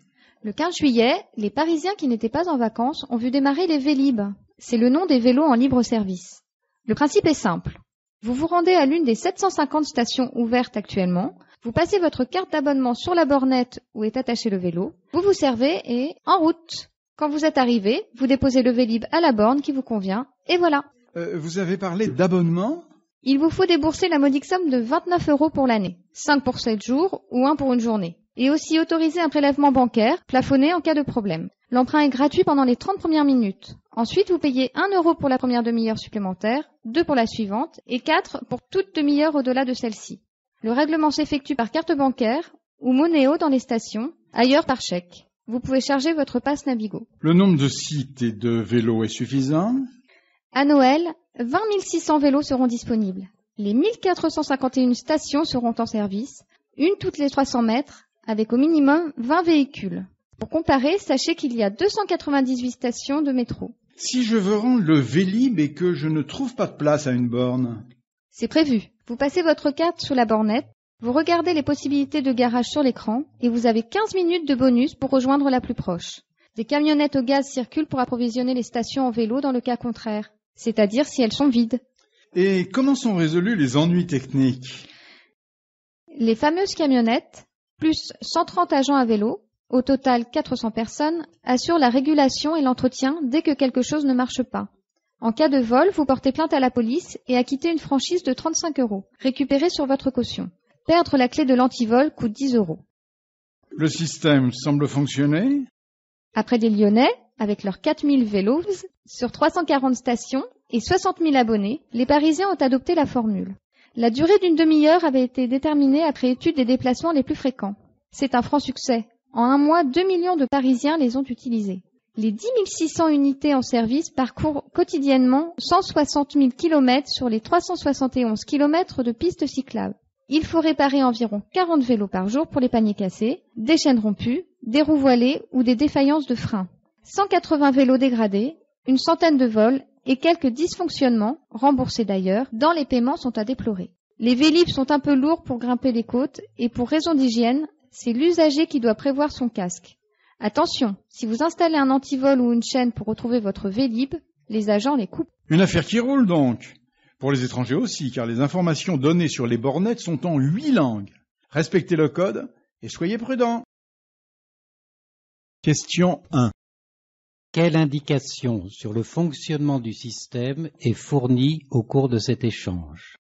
Le 15 juillet, les Parisiens qui n'étaient pas en vacances ont vu démarrer les Vélib. C'est le nom des vélos en libre service. Le principe est simple. Vous vous rendez à l'une des 750 stations ouvertes actuellement, vous passez votre carte d'abonnement sur la bornette où est attaché le vélo, vous vous servez et en route. Quand vous êtes arrivé, vous déposez le Vélib à la borne qui vous convient et voilà. Vous avez parlé d'abonnement? Il vous faut débourser la modique somme de 29 € pour l'année, 5 pour 7 jours ou 1 pour une journée. Et aussi autoriser un prélèvement bancaire plafonné en cas de problème. L'emprunt est gratuit pendant les 30 premières minutes. Ensuite, vous payez 1 € pour la première demi-heure supplémentaire, 2 pour la suivante et 4 pour toute demi-heure au-delà de celle-ci. Le règlement s'effectue par carte bancaire ou Monéo dans les stations, ailleurs par chèque. Vous pouvez charger votre passe Navigo. Le nombre de sites et de vélos est suffisant? À Noël, 20 600 vélos seront disponibles. Les 1451 stations seront en service, une toutes les 300 mètres, avec au minimum 20 véhicules. Pour comparer, sachez qu'il y a 298 stations de métro. Si je veux rendre le Vélib et que je ne trouve pas de place à une borne? C'est prévu. Vous passez votre carte sous la bornette, vous regardez les possibilités de garage sur l'écran et vous avez 15 minutes de bonus pour rejoindre la plus proche. Des camionnettes au gaz circulent pour approvisionner les stations en vélo dans le cas contraire, c'est-à-dire si elles sont vides. Et comment sont résolus les ennuis techniques? Les fameuses camionnettes, plus 130 agents à vélo, au total 400 personnes, assurent la régulation et l'entretien dès que quelque chose ne marche pas. En cas de vol, vous portez plainte à la police et acquittez une franchise de 35 €, récupérée sur votre caution. Perdre la clé de l'antivol coûte 10 €. Le système semble fonctionner? Après des Lyonnais, avec leurs 4000 vélos, sur 340 stations et 60 000 abonnés, les Parisiens ont adopté la formule. La durée d'une demi-heure avait été déterminée après étude des déplacements les plus fréquents. C'est un franc succès. En un mois, 2 millions de Parisiens les ont utilisés. Les 10 600 unités en service parcourent quotidiennement 160 000 km sur les 371 km de pistes cyclables. Il faut réparer environ 40 vélos par jour pour les paniers cassés, des chaînes rompues, des roues voilées ou des défaillances de frein. 180 vélos dégradés, une centaine de vols et quelques dysfonctionnements, remboursés d'ailleurs, dans les paiements sont à déplorer. Les Vélib sont un peu lourds pour grimper les côtes et pour raison d'hygiène, c'est l'usager qui doit prévoir son casque. Attention, si vous installez un antivol ou une chaîne pour retrouver votre Vélib, les agents les coupent. Une affaire qui roule donc. Pour les étrangers aussi, car les informations données sur les bornettes sont en 8 langues. Respectez le code et soyez prudents. Question 1. Quelle indication sur le fonctionnement du système est fournie au cours de cet échange?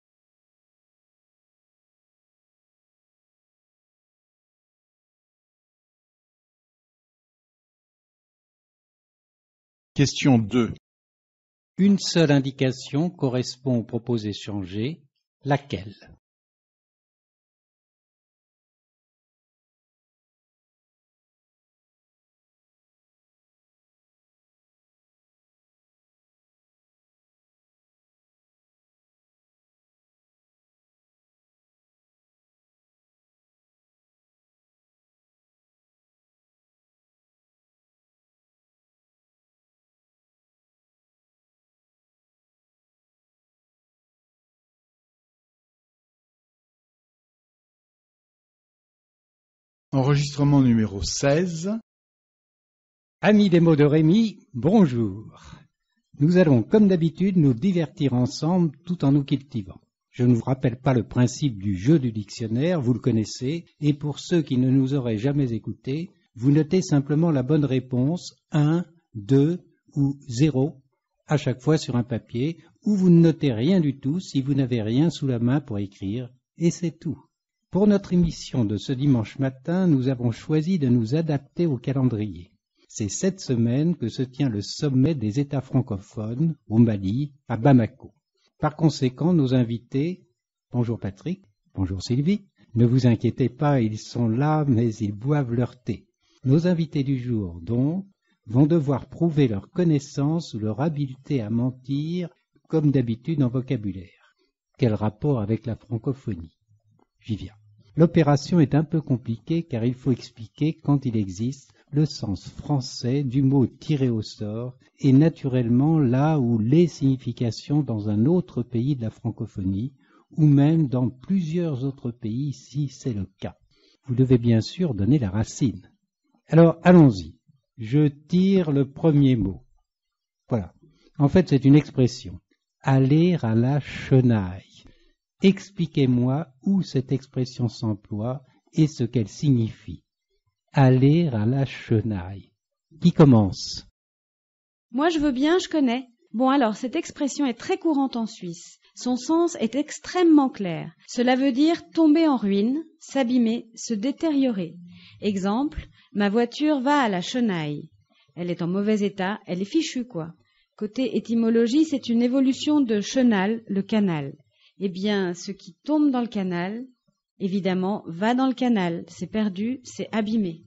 Question 2. Une seule indication correspond au propos échangé, laquelle? Enregistrement numéro 16. Amis des mots de Rémi, bonjour. Nous allons, comme d'habitude, nous divertir ensemble tout en nous cultivant. Je ne vous rappelle pas le principe du jeu du dictionnaire, vous le connaissez, et pour ceux qui ne nous auraient jamais écoutés, vous notez simplement la bonne réponse, 1, 2 ou 0, à chaque fois sur un papier, ou vous ne notez rien du tout si vous n'avez rien sous la main pour écrire, et c'est tout. Pour notre émission de ce dimanche matin, nous avons choisi de nous adapter au calendrier. C'est cette semaine que se tient le sommet des États francophones au Mali, à Bamako. Par conséquent, nos invités, bonjour Patrick, bonjour Sylvie, ne vous inquiétez pas, ils sont là, mais ils boivent leur thé. Nos invités du jour, donc, vont devoir prouver leur connaissance ou leur habileté à mentir, comme d'habitude en vocabulaire. Quel rapport avec la francophonie? J'y viens. L'opération est un peu compliquée car il faut expliquer, quand il existe, le sens français du mot tiré au sort et naturellement là où les significations dans un autre pays de la francophonie ou même dans plusieurs autres pays si c'est le cas. Vous devez bien sûr donner la racine. Alors allons-y. Je tire le premier mot. Voilà. En fait, c'est une expression. Aller à la chenaille. Expliquez-moi où cette expression s'emploie et ce qu'elle signifie. Aller à la chenaille. Qui commence? Moi je veux bien, je connais. Bon alors, cette expression est très courante en Suisse. Son sens est extrêmement clair. Cela veut dire tomber en ruine, s'abîmer, se détériorer. Exemple, ma voiture va à la chenaille. Elle est en mauvais état, elle est fichue quoi. Côté étymologie, c'est une évolution de chenal, le canal. Eh bien, ce qui tombe dans le canal, évidemment, va dans le canal. C'est perdu, c'est abîmé.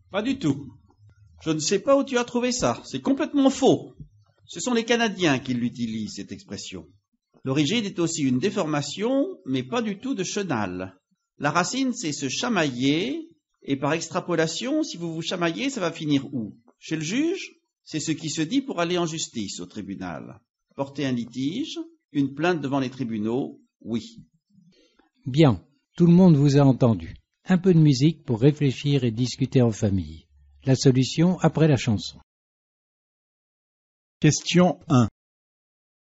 Pas du tout. Je ne sais pas où tu as trouvé ça. C'est complètement faux. Ce sont les Canadiens qui l'utilisent, cette expression. L'origine est aussi une déformation, mais pas du tout de chenal. La racine, c'est se chamailler, et par extrapolation, si vous vous chamaillez, ça va finir où? Chez le juge? C'est ce qui se dit pour aller en justice au tribunal. Porter un litige, une plainte devant les tribunaux, oui. Bien, tout le monde vous a entendu. Un peu de musique pour réfléchir et discuter en famille. La solution après la chanson. Question 1.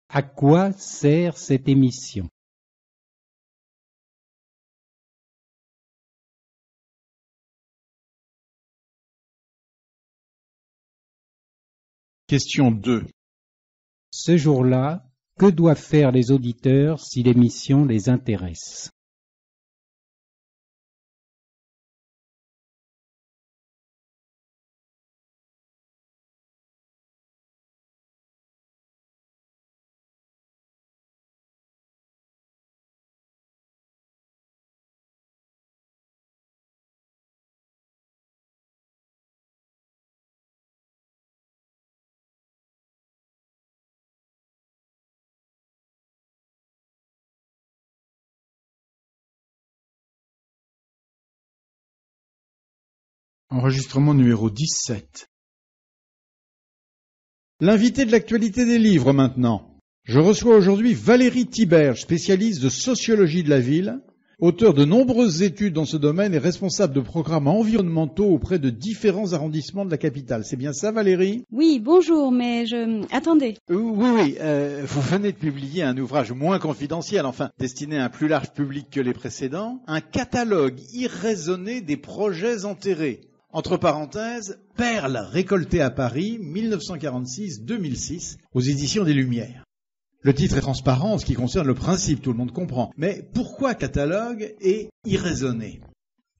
À quoi sert cette émission? Question 2. Ce jour-là, que doivent faire les auditeurs si l'émission les intéresse? Enregistrement numéro 17. L'invité de l'actualité des livres maintenant. Je reçois aujourd'hui Valérie Tiberge, spécialiste de sociologie de la ville, auteur de nombreuses études dans ce domaine et responsable de programmes environnementaux auprès de différents arrondissements de la capitale. C'est bien ça, Valérie? Oui, bonjour, mais Attendez. Oui, vous venez de publier un ouvrage moins confidentiel, enfin destiné à un plus large public que les précédents, un catalogue irraisonné des projets enterrés. Entre parenthèses, Perles récoltées à Paris, 1946-2006, aux éditions des Lumières. Le titre est transparent en ce qui concerne le principe, tout le monde comprend. Mais pourquoi catalogue et irraisonné?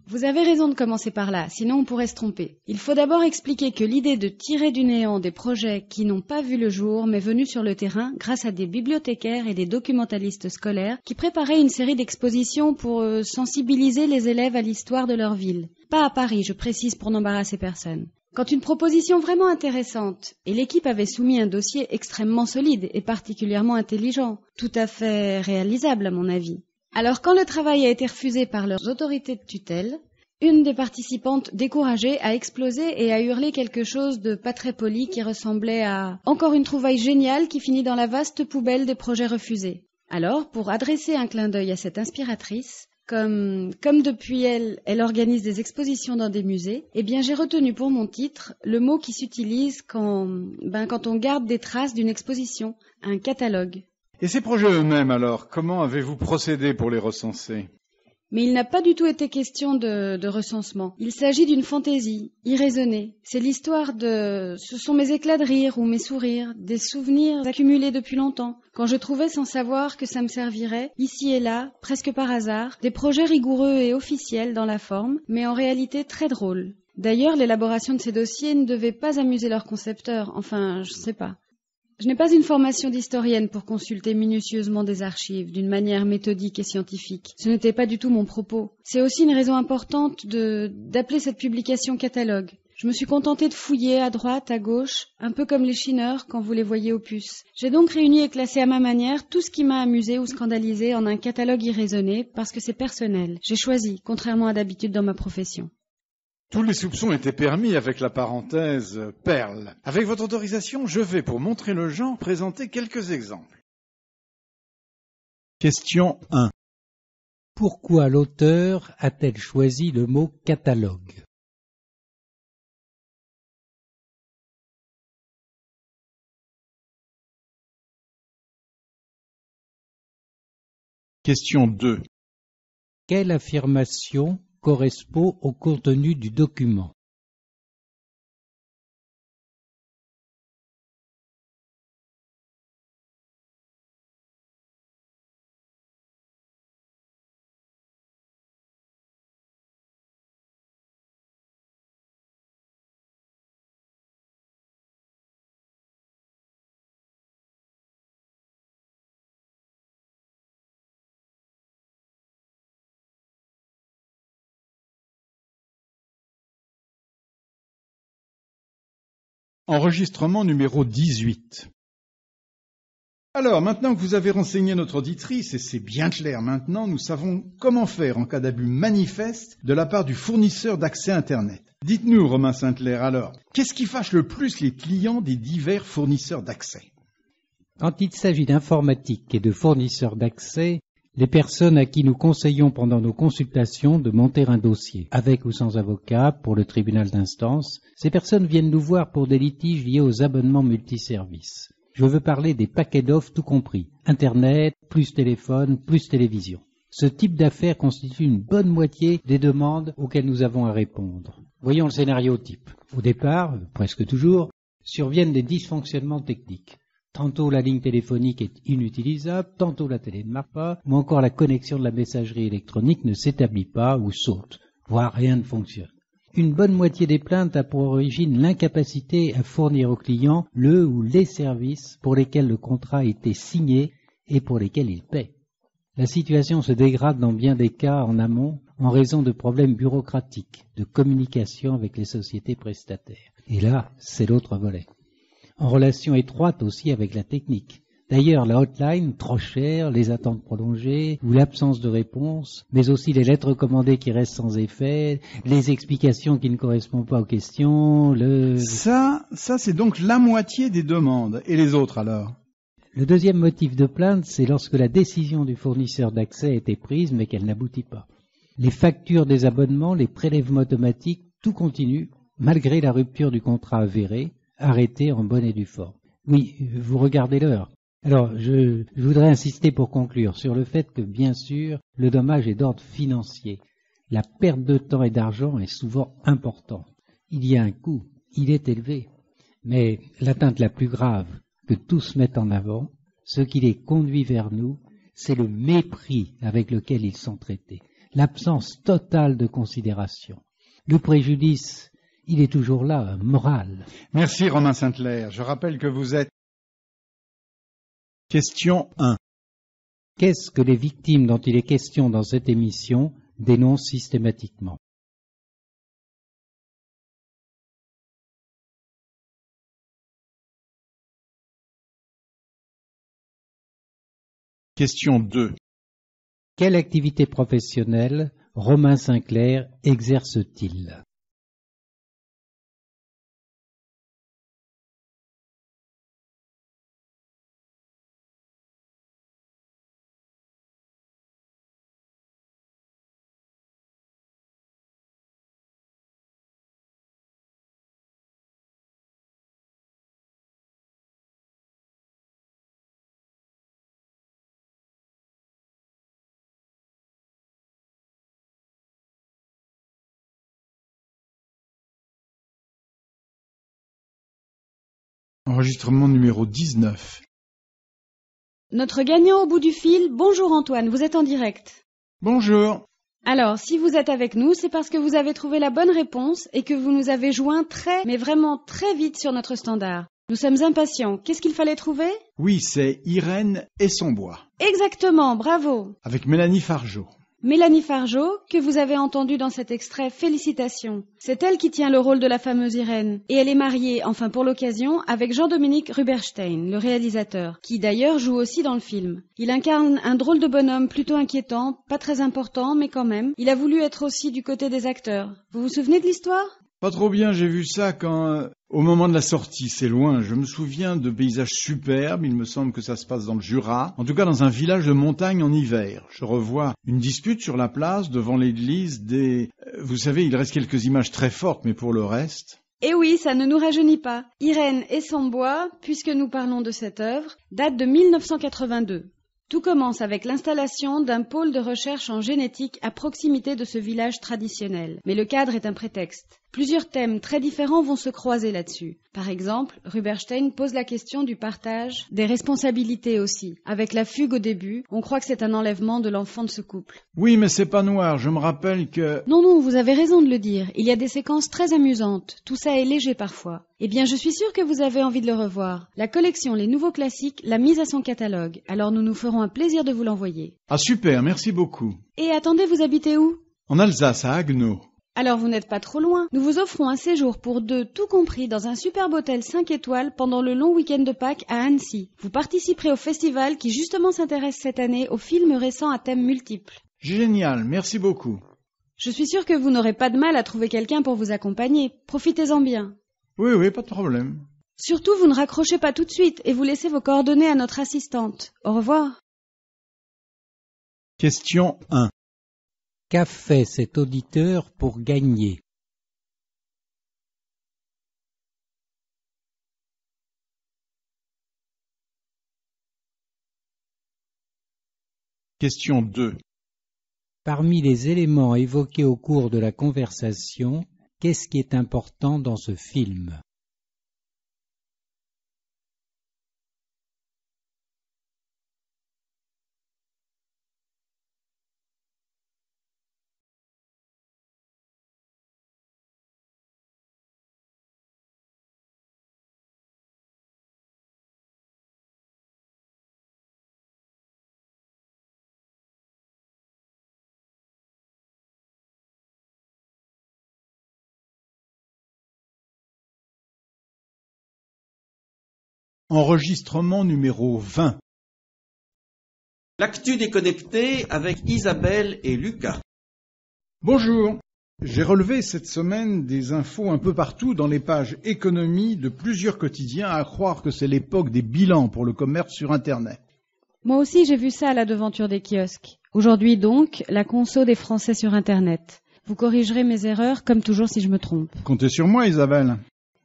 Vous avez raison de commencer par là, sinon on pourrait se tromper. Il faut d'abord expliquer que l'idée de tirer du néant des projets qui n'ont pas vu le jour m'est venue sur le terrain grâce à des bibliothécaires et des documentalistes scolaires qui préparaient une série d'expositions pour sensibiliser les élèves à l'histoire de leur ville. Pas à Paris, je précise pour n'embarrasser personne. Quand une proposition vraiment intéressante, et l'équipe avait soumis un dossier extrêmement solide et particulièrement intelligent, tout à fait réalisable à mon avis. Alors quand le travail a été refusé par leurs autorités de tutelle, une des participantes découragée a explosé et a hurlé quelque chose de pas très poli qui ressemblait à « encore une trouvaille géniale qui finit dans la vaste poubelle des projets refusés ». Alors, pour adresser un clin d'œil à cette inspiratrice, comme depuis elle organise des expositions dans des musées, eh bien j'ai retenu pour mon titre le mot qui s'utilise quand on garde des traces d'une exposition, un catalogue. Et ces projets eux-mêmes alors, comment avez-vous procédé pour les recenser? Mais il n'a pas du tout été question de recensement. Il s'agit d'une fantaisie, irraisonnée. C'est l'histoire ce sont mes éclats de rire ou mes sourires, des souvenirs accumulés depuis longtemps. Quand je trouvais sans savoir que ça me servirait, ici et là, presque par hasard, des projets rigoureux et officiels dans la forme, mais en réalité très drôles. D'ailleurs, l'élaboration de ces dossiers ne devait pas amuser leurs concepteurs, enfin, je sais pas. Je n'ai pas une formation d'historienne pour consulter minutieusement des archives d'une manière méthodique et scientifique. Ce n'était pas du tout mon propos. C'est aussi une raison importante d'appeler cette publication catalogue. Je me suis contentée de fouiller à droite, à gauche, un peu comme les chineurs quand vous les voyez aux puces. J'ai donc réuni et classé à ma manière tout ce qui m'a amusé ou scandalisé en un catalogue irraisonné parce que c'est personnel. J'ai choisi, contrairement à d'habitude dans ma profession. Tous les soupçons étaient permis avec la parenthèse « perle ». Avec votre autorisation, je vais, pour montrer le genre, présenter quelques exemples. Question 1. Pourquoi l'auteur a-t-elle choisi le mot catalogue? Question 2. Quelle affirmation correspond au contenu du document? Enregistrement numéro 18. Alors, maintenant que vous avez renseigné notre auditrice, et c'est bien clair maintenant, nous savons comment faire en cas d'abus manifeste de la part du fournisseur d'accès Internet. Dites-nous, Romain Sainte-Claire, alors, qu'est-ce qui fâche le plus les clients des divers fournisseurs d'accès? Quand il s'agit d'informatique et de fournisseurs d'accès, les personnes à qui nous conseillons pendant nos consultations de monter un dossier, avec ou sans avocat, pour le tribunal d'instance, ces personnes viennent nous voir pour des litiges liés aux abonnements multiservices. Je veux parler des paquets d'offres tout compris, Internet, plus téléphone, plus télévision. Ce type d'affaires constitue une bonne moitié des demandes auxquelles nous avons à répondre. Voyons le scénario type. Au départ, presque toujours, surviennent des dysfonctionnements techniques. Tantôt la ligne téléphonique est inutilisable, tantôt la télé ne marche pas, ou encore la connexion de la messagerie électronique ne s'établit pas ou saute, voire rien ne fonctionne. Une bonne moitié des plaintes a pour origine l'incapacité à fournir au client le ou les services pour lesquels le contrat a été signé et pour lesquels il paie. La situation se dégrade dans bien des cas en amont en raison de problèmes bureaucratiques, de communication avec les sociétés prestataires. Et là, c'est l'autre volet. En relation étroite aussi avec la technique. D'ailleurs, la hotline, trop chère, les attentes prolongées, ou l'absence de réponse, mais aussi les lettres commandées qui restent sans effet, les explications qui ne correspondent pas aux questions, Ça, c'est donc la moitié des demandes. Et les autres alors? Le deuxième motif de plainte, c'est lorsque la décision du fournisseur d'accès a été prise, mais qu'elle n'aboutit pas. Les factures des abonnements, les prélèvements automatiques, tout continue, malgré la rupture du contrat avéré, arrêté en bonne et due forme. Oui, vous regardez l'heure. Alors, je voudrais insister pour conclure sur le fait que, bien sûr, le dommage est d'ordre financier. La perte de temps et d'argent est souvent importante. Il y a un coût, il est élevé. Mais l'atteinte la plus grave que tous mettent en avant, ce qui les conduit vers nous, c'est le mépris avec lequel ils sont traités, l'absence totale de considération. Le préjudice, il est toujours là, moral. Merci Romain Sainte-Claire. Je rappelle que vous êtes... Question 1. Qu'est-ce que les victimes dont il est question dans cette émission dénoncent systématiquement? Question 2. Quelle activité professionnelle Romain Sainte-Claire exerce-t-il? Enregistrement numéro 19. Notre gagnant au bout du fil, bonjour Antoine, vous êtes en direct. Bonjour. Alors, si vous êtes avec nous, c'est parce que vous avez trouvé la bonne réponse et que vous nous avez joint mais vraiment très vite sur notre standard. Nous sommes impatients. Qu'est-ce qu'il fallait trouver? Oui, c'est Irène Essonbois. Exactement, bravo. Avec Mélanie Fargeau. Mélanie Fargeau, que vous avez entendue dans cet extrait, félicitations. C'est elle qui tient le rôle de la fameuse Irène. Et elle est mariée, enfin pour l'occasion, avec Jean-Dominique Ruberstein, le réalisateur, qui d'ailleurs joue aussi dans le film. Il incarne un drôle de bonhomme plutôt inquiétant, pas très important, mais quand même. Il a voulu être aussi du côté des acteurs. Vous vous souvenez de l'histoire ? Pas trop bien, j'ai vu ça quand, au moment de la sortie, c'est loin. Je me souviens de paysages superbes, il me semble que ça se passe dans le Jura, en tout cas dans un village de montagne en hiver. Je revois une dispute sur la place devant l'église Vous savez, il reste quelques images très fortes, mais pour le reste... Eh oui, ça ne nous rajeunit pas. Irène et son bois, puisque nous parlons de cette œuvre, date de 1982. Tout commence avec l'installation d'un pôle de recherche en génétique à proximité de ce village traditionnel. Mais le cadre est un prétexte. Plusieurs thèmes très différents vont se croiser là-dessus. Par exemple, Ruberstein pose la question du partage, des responsabilités aussi. Avec la fugue au début, on croit que c'est un enlèvement de l'enfant de ce couple. Oui, mais c'est pas noir, je me rappelle que... Non, vous avez raison de le dire. Il y a des séquences très amusantes. Tout ça est léger parfois. Eh bien, je suis sûre que vous avez envie de le revoir. La collection Les Nouveaux Classiques l'a mise à son catalogue. Alors nous nous ferons un plaisir de vous l'envoyer. Ah super, merci beaucoup. Et attendez, vous habitez où ? En Alsace, à Haguenau. Alors vous n'êtes pas trop loin. Nous vous offrons un séjour pour 2, tout compris, dans un superbe hôtel 5 étoiles pendant le long week-end de Pâques à Annecy. Vous participerez au festival qui justement s'intéresse cette année aux films récents à thèmes multiples. Génial, merci beaucoup. Je suis sûre que vous n'aurez pas de mal à trouver quelqu'un pour vous accompagner. Profitez-en bien. Oui, pas de problème. Surtout, vous ne raccrochez pas tout de suite et vous laissez vos coordonnées à notre assistante. Au revoir. Question 1. Qu'a fait cet auditeur pour gagner ? Question 2. Parmi les éléments évoqués au cours de la conversation, qu'est-ce qui est important dans ce film ? Enregistrement numéro 20. L'actu déconnecté avec Isabelle et Lucas. Bonjour. J'ai relevé cette semaine des infos un peu partout dans les pages économie de plusieurs quotidiens, à croire que c'est l'époque des bilans pour le commerce sur Internet. Moi aussi j'ai vu ça à la devanture des kiosques. Aujourd'hui donc, la conso des Français sur Internet. Vous corrigerez mes erreurs comme toujours si je me trompe. Comptez sur moi, Isabelle.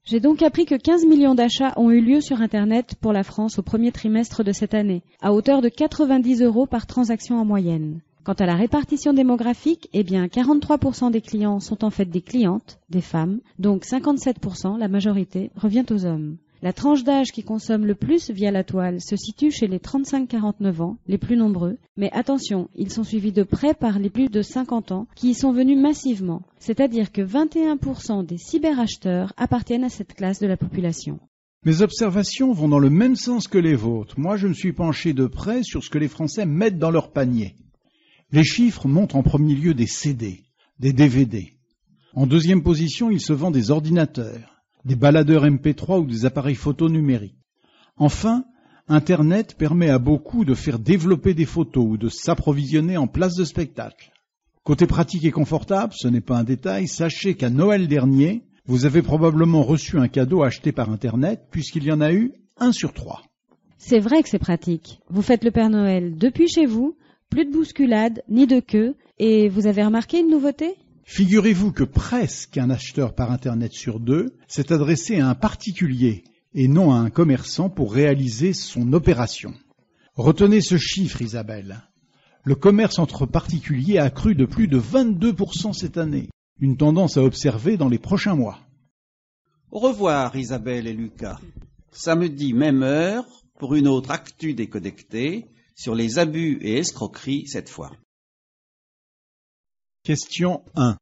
J'ai donc appris que 15 millions d'achats ont eu lieu sur Internet pour la France au premier trimestre de cette année, à hauteur de 90 € par transaction en moyenne. Quant à la répartition démographique, 43% des clients sont en fait des clientes, des femmes, donc 57%, la majorité, revient aux hommes. La tranche d'âge qui consomme le plus via la toile se situe chez les 35-49 ans, les plus nombreux. Mais attention, ils sont suivis de près par les plus de 50 ans qui y sont venus massivement. C'est-à-dire que 21% des cyberacheteurs appartiennent à cette classe de la population. Mes observations vont dans le même sens que les vôtres. Moi, je me suis penché de près sur ce que les Français mettent dans leur panier. Les chiffres montrent en premier lieu des CD, des DVD. En deuxième position, il se vend des ordinateurs, des baladeurs MP3 ou des appareils photo numériques. Enfin, Internet permet à beaucoup de faire développer des photos ou de s'approvisionner en place de spectacle. Côté pratique et confortable, ce n'est pas un détail, sachez qu'à Noël dernier, vous avez probablement reçu un cadeau acheté par Internet puisqu'il y en a eu 1 sur 3. C'est vrai que c'est pratique. Vous faites le Père Noël depuis chez vous, plus de bousculade, ni de queue, et vous avez remarqué une nouveauté ? Figurez-vous que presque un acheteur par Internet sur 2 s'est adressé à un particulier et non à un commerçant pour réaliser son opération. Retenez ce chiffre, Isabelle. Le commerce entre particuliers a crû de plus de 22% cette année, une tendance à observer dans les prochains mois. Au revoir Isabelle et Lucas. Samedi même heure pour une autre actu déconnectée sur les abus et escroqueries cette fois. Question 1.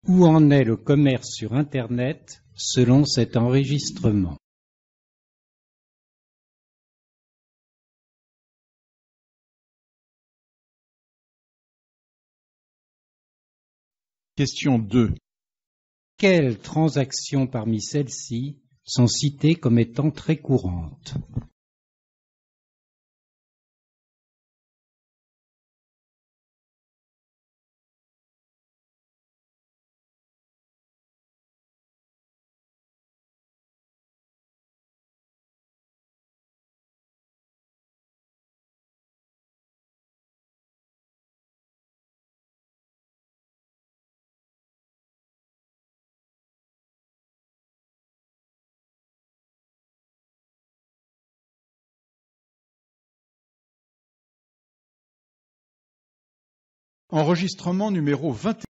Où en est le commerce sur Internet selon cet enregistrement ? Question 2. Quelles transactions parmi celles-ci sont citées comme étant très courantes? Enregistrement numéro 21.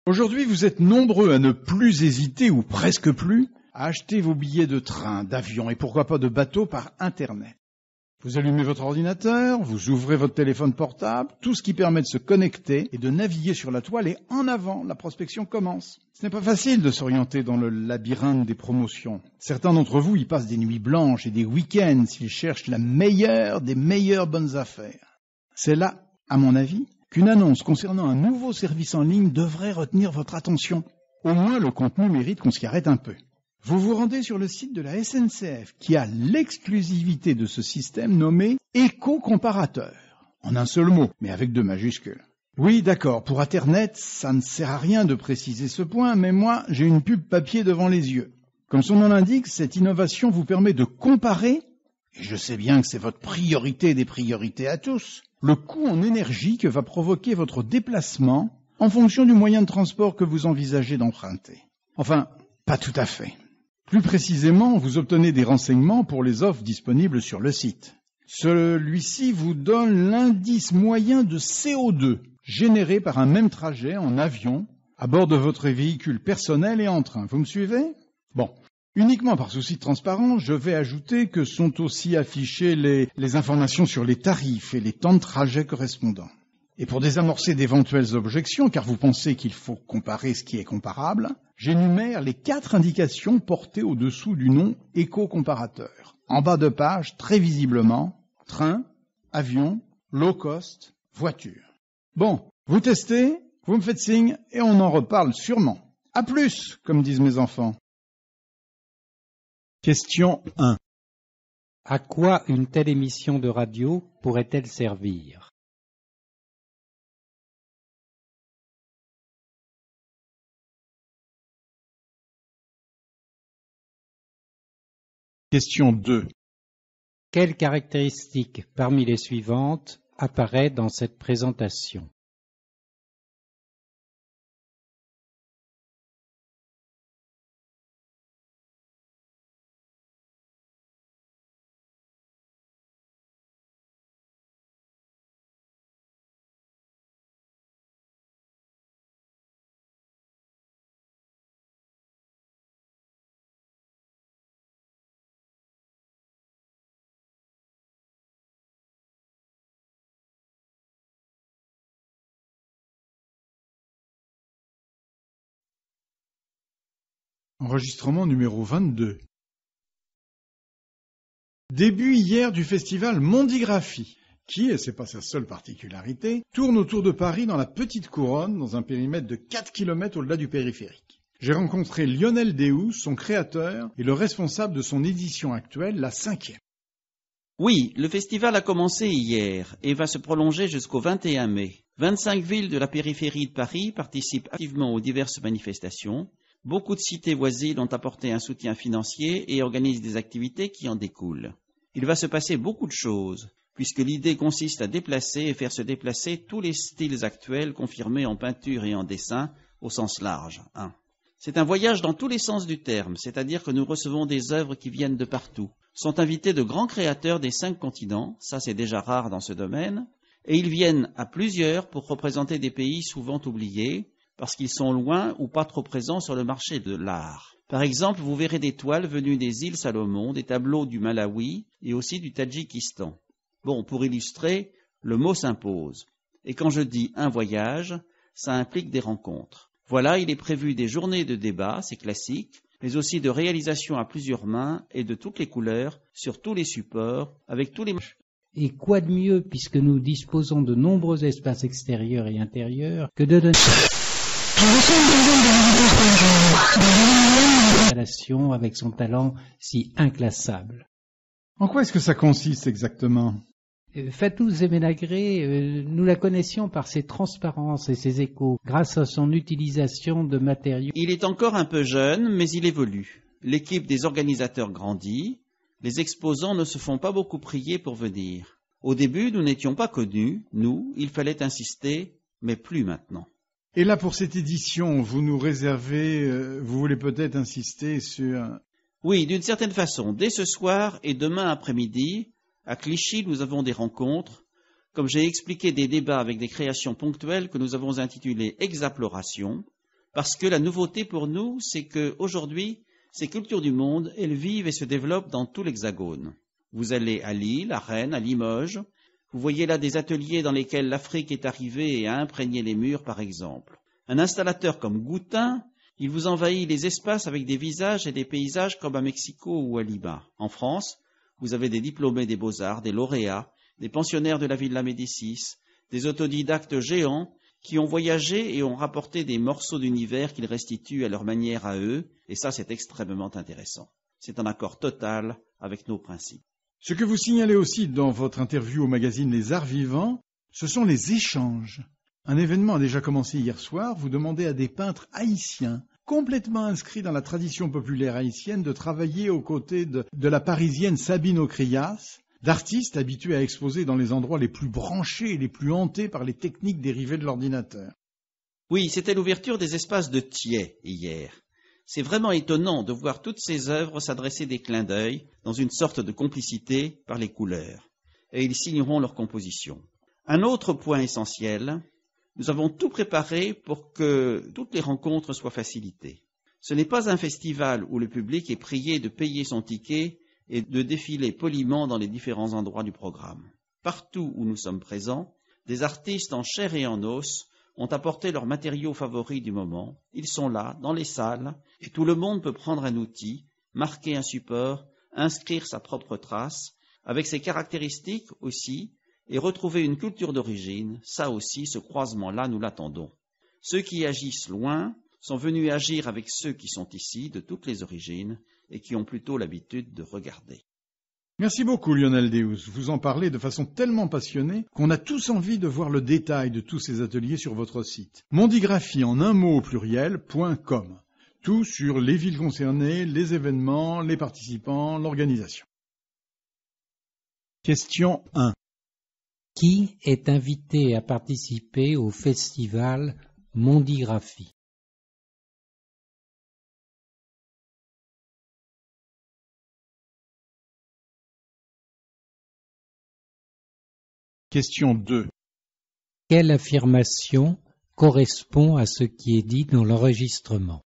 Aujourd'hui, vous êtes nombreux à ne plus hésiter, ou presque plus, à acheter vos billets de train, d'avion et pourquoi pas de bateau par Internet. Vous allumez votre ordinateur, vous ouvrez votre téléphone portable, tout ce qui permet de se connecter et de naviguer sur la toile, et en avant, la prospection commence. Ce n'est pas facile de s'orienter dans le labyrinthe des promotions. Certains d'entre vous y passent des nuits blanches et des week-ends s'ils cherchent la meilleure des meilleures bonnes affaires. C'est là, à mon avis, qu'une annonce concernant un nouveau service en ligne devrait retenir votre attention. Au moins, le contenu mérite qu'on s'y arrête un peu. Vous vous rendez sur le site de la SNCF, qui a l'exclusivité de ce système nommé éco-comparateur. En un seul mot, mais avec 2 majuscules. Oui, d'accord, pour Internet, ça ne sert à rien de préciser ce point, mais moi, j'ai une pub papier devant les yeux. Comme son nom l'indique, cette innovation vous permet de comparer, et je sais bien que c'est votre priorité des priorités à tous, le coût en énergie que va provoquer votre déplacement en fonction du moyen de transport que vous envisagez d'emprunter. Enfin, pas tout à fait. Plus précisément, vous obtenez des renseignements pour les offres disponibles sur le site. Celui-ci vous donne l'indice moyen de CO2 généré par un même trajet en avion, à bord de votre véhicule personnel et en train. Vous me suivez? Bon. Uniquement par souci de transparence, je vais ajouter que sont aussi affichées les informations sur les tarifs et les temps de trajet correspondants. Et pour désamorcer d'éventuelles objections, car vous pensez qu'il faut comparer ce qui est comparable, j'énumère les 4 indications portées au-dessous du nom éco-comparateur. En bas de page, très visiblement, train, avion, low cost, voiture. Bon, vous testez, vous me faites signe et on en reparle sûrement. À plus, comme disent mes enfants. Question 1. À quoi une telle émission de radio pourrait-elle servir? Question 2. Quelle caractéristique parmi les suivantes apparaît dans cette présentation? Enregistrement numéro 22. Début hier du festival Mondigraphie, qui, et c'est pas sa seule particularité, tourne autour de Paris dans la Petite Couronne, dans un périmètre de 4 km au-delà du périphérique. J'ai rencontré Lionel Deus, son créateur, et le responsable de son édition actuelle, la 5e. Oui, le festival a commencé hier et va se prolonger jusqu'au 21 mai. 25 villes de la périphérie de Paris participent activement aux diverses manifestations. Beaucoup de cités voisines ont apporté un soutien financier et organisent des activités qui en découlent. Il va se passer beaucoup de choses, puisque l'idée consiste à déplacer et faire se déplacer tous les styles actuels confirmés en peinture et en dessin au sens large. C'est un voyage dans tous les sens du terme, c'est-à-dire que nous recevons des œuvres qui viennent de partout. Sont invités de grands créateurs des 5 continents, ça c'est déjà rare dans ce domaine, et ils viennent à plusieurs pour représenter des pays souvent oubliés, parce qu'ils sont loin ou pas trop présents sur le marché de l'art. Par exemple, vous verrez des toiles venues des îles Salomon, des tableaux du Malawi et aussi du Tadjikistan. Bon, pour illustrer, le mot s'impose. Et quand je dis un voyage, ça implique des rencontres. Voilà, il est prévu des journées de débat, c'est classique, mais aussi de réalisations à plusieurs mains et de toutes les couleurs, sur tous les supports, avec tous les... Et quoi de mieux, puisque nous disposons de nombreux espaces extérieurs et intérieurs, que de donner installation avec son talent si inclassable. En quoi est-ce que ça consiste exactement ? Fatou Zemenagré, nous la connaissions par ses transparences et ses échos, grâce à son utilisation de matériaux. Il est encore un peu jeune, mais il évolue. L'équipe des organisateurs grandit. Les exposants ne se font pas beaucoup prier pour venir. Au début, nous n'étions pas connus. Nous, il fallait insister, mais plus maintenant. Et là, pour cette édition, vous nous réservez, vous voulez peut-être insister sur... Oui, d'une certaine façon. Dès ce soir et demain après-midi, à Clichy, nous avons des rencontres. Comme j'ai expliqué, des débats avec des créations ponctuelles que nous avons intitulées Exaploration, parce que la nouveauté pour nous, c'est qu'aujourd'hui, ces cultures du monde, elles vivent et se développent dans tout l'Hexagone. Vous allez à Lille, à Rennes, à Limoges. Vous voyez là des ateliers dans lesquels l'Afrique est arrivée et a imprégné les murs, par exemple. Un installateur comme Goutin, il vous envahit les espaces avec des visages et des paysages comme à Mexico ou à Lima. En France, vous avez des diplômés des Beaux-Arts, des lauréats, des pensionnaires de la Villa Médicis, des autodidactes géants qui ont voyagé et ont rapporté des morceaux d'univers qu'ils restituent à leur manière à eux, et ça c'est extrêmement intéressant. C'est en accord total avec nos principes. Ce que vous signalez aussi dans votre interview au magazine Les Arts Vivants, ce sont les échanges. Un événement a déjà commencé hier soir, vous demandez à des peintres haïtiens, complètement inscrits dans la tradition populaire haïtienne, de travailler aux côtés de la parisienne Sabine Ocrias, d'artistes habitués à exposer dans les endroits les plus branchés et les plus hantés par les techniques dérivées de l'ordinateur. Oui, c'était l'ouverture des espaces de Thiais hier. C'est vraiment étonnant de voir toutes ces œuvres s'adresser des clins d'œil dans une sorte de complicité par les couleurs. Et ils signeront leur composition. Un autre point essentiel, nous avons tout préparé pour que toutes les rencontres soient facilitées. Ce n'est pas un festival où le public est prié de payer son ticket et de défiler poliment dans les différents endroits du programme. Partout où nous sommes présents, des artistes en chair et en os ont apporté leurs matériaux favoris du moment. Ils sont là, dans les salles, et tout le monde peut prendre un outil, marquer un support, inscrire sa propre trace, avec ses caractéristiques aussi, et retrouver une culture d'origine. Ça aussi, ce croisement-là, nous l'attendons. Ceux qui agissent loin sont venus agir avec ceux qui sont ici, de toutes les origines, et qui ont plutôt l'habitude de regarder. Merci beaucoup Lionel Deus. Vous en parlez de façon tellement passionnée qu'on a tous envie de voir le détail de tous ces ateliers sur votre site. Mondigraphie en un mot au pluriel.com. Tout sur les villes concernées, les événements, les participants, l'organisation. Question 1. Qui est invité à participer au festival Mondigraphie? Question 2. Quelle affirmation correspond à ce qui est dit dans l'enregistrement?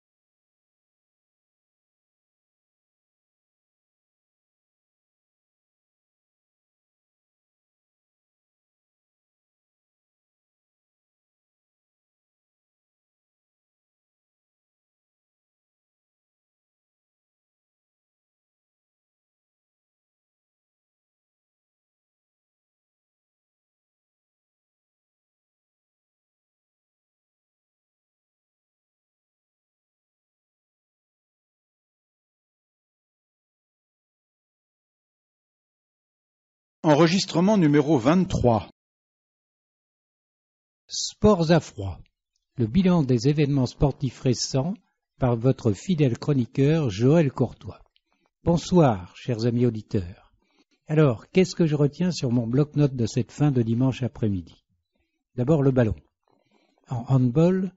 Enregistrement numéro 23. Sports à froid. Le bilan des événements sportifs récents par votre fidèle chroniqueur Joël Courtois. Bonsoir, chers amis auditeurs. Alors, qu'est-ce que je retiens sur mon bloc-notes de cette fin de dimanche après-midi? D'abord le ballon. En handball,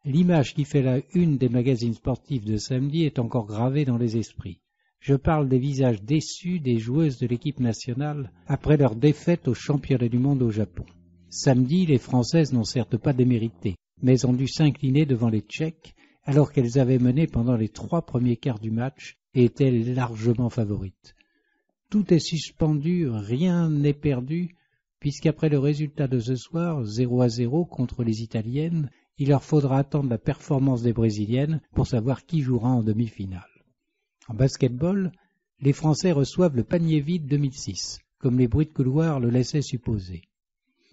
l'image qui fait la une des magazines sportifs de samedi est encore gravée dans les esprits. Je parle des visages déçus des joueuses de l'équipe nationale après leur défaite au championnat du monde au Japon. Samedi, les Françaises n'ont certes pas démérité, mais ont dû s'incliner devant les Tchèques alors qu'elles avaient mené pendant les 3 premiers quarts du match et étaient largement favorites. Tout est suspendu, rien n'est perdu, puisqu'après le résultat de ce soir, 0-0 contre les Italiennes, il leur faudra attendre la performance des Brésiliennes pour savoir qui jouera en demi-finale. En basketball, les Français reçoivent le panier vide 2006. comme les bruits de couloir le laissaient supposer.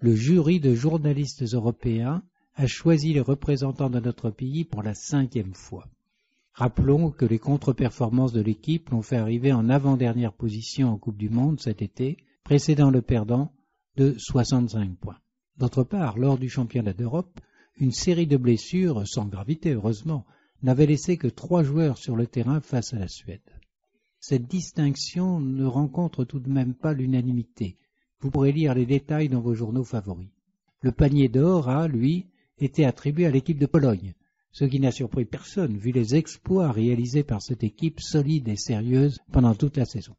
Le jury de journalistes européens a choisi les représentants de notre pays pour la 5e fois. Rappelons que les contre-performances de l'équipe l'ont fait arriver en avant-dernière position en Coupe du Monde cet été, précédant le perdant de 65 points. D'autre part, lors du championnat d'Europe, une série de blessures, sans gravité heureusement, n'avait laissé que 3 joueurs sur le terrain face à la Suède. Cette distinction ne rencontre tout de même pas l'unanimité. Vous pourrez lire les détails dans vos journaux favoris. Le panier d'or a, lui, été attribué à l'équipe de Pologne, ce qui n'a surpris personne vu les exploits réalisés par cette équipe solide et sérieuse pendant toute la saison.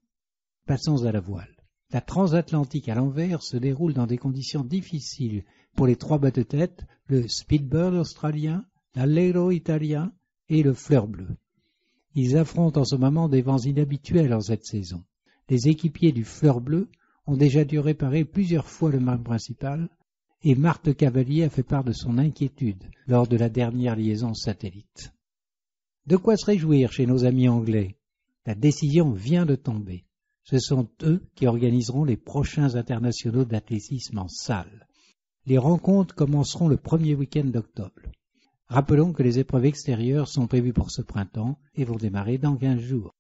Passons à la voile. La transatlantique à l'envers se déroule dans des conditions difficiles pour les 3 bas-de-tête, le Speedbird australien, l'Allegro italien et le Fleur bleu. Ils affrontent en ce moment des vents inhabituels en cette saison. Les équipiers du Fleur bleu ont déjà dû réparer plusieurs fois le mât principal, et Marthe Cavalier a fait part de son inquiétude lors de la dernière liaison satellite. De quoi se réjouir chez nos amis anglais? La décision vient de tomber. Ce sont eux qui organiseront les prochains internationaux d'athlétisme en salle. Les rencontres commenceront le premier week-end d'octobre. Rappelons que les épreuves extérieures sont prévues pour ce printemps et vont démarrer dans 15 jours.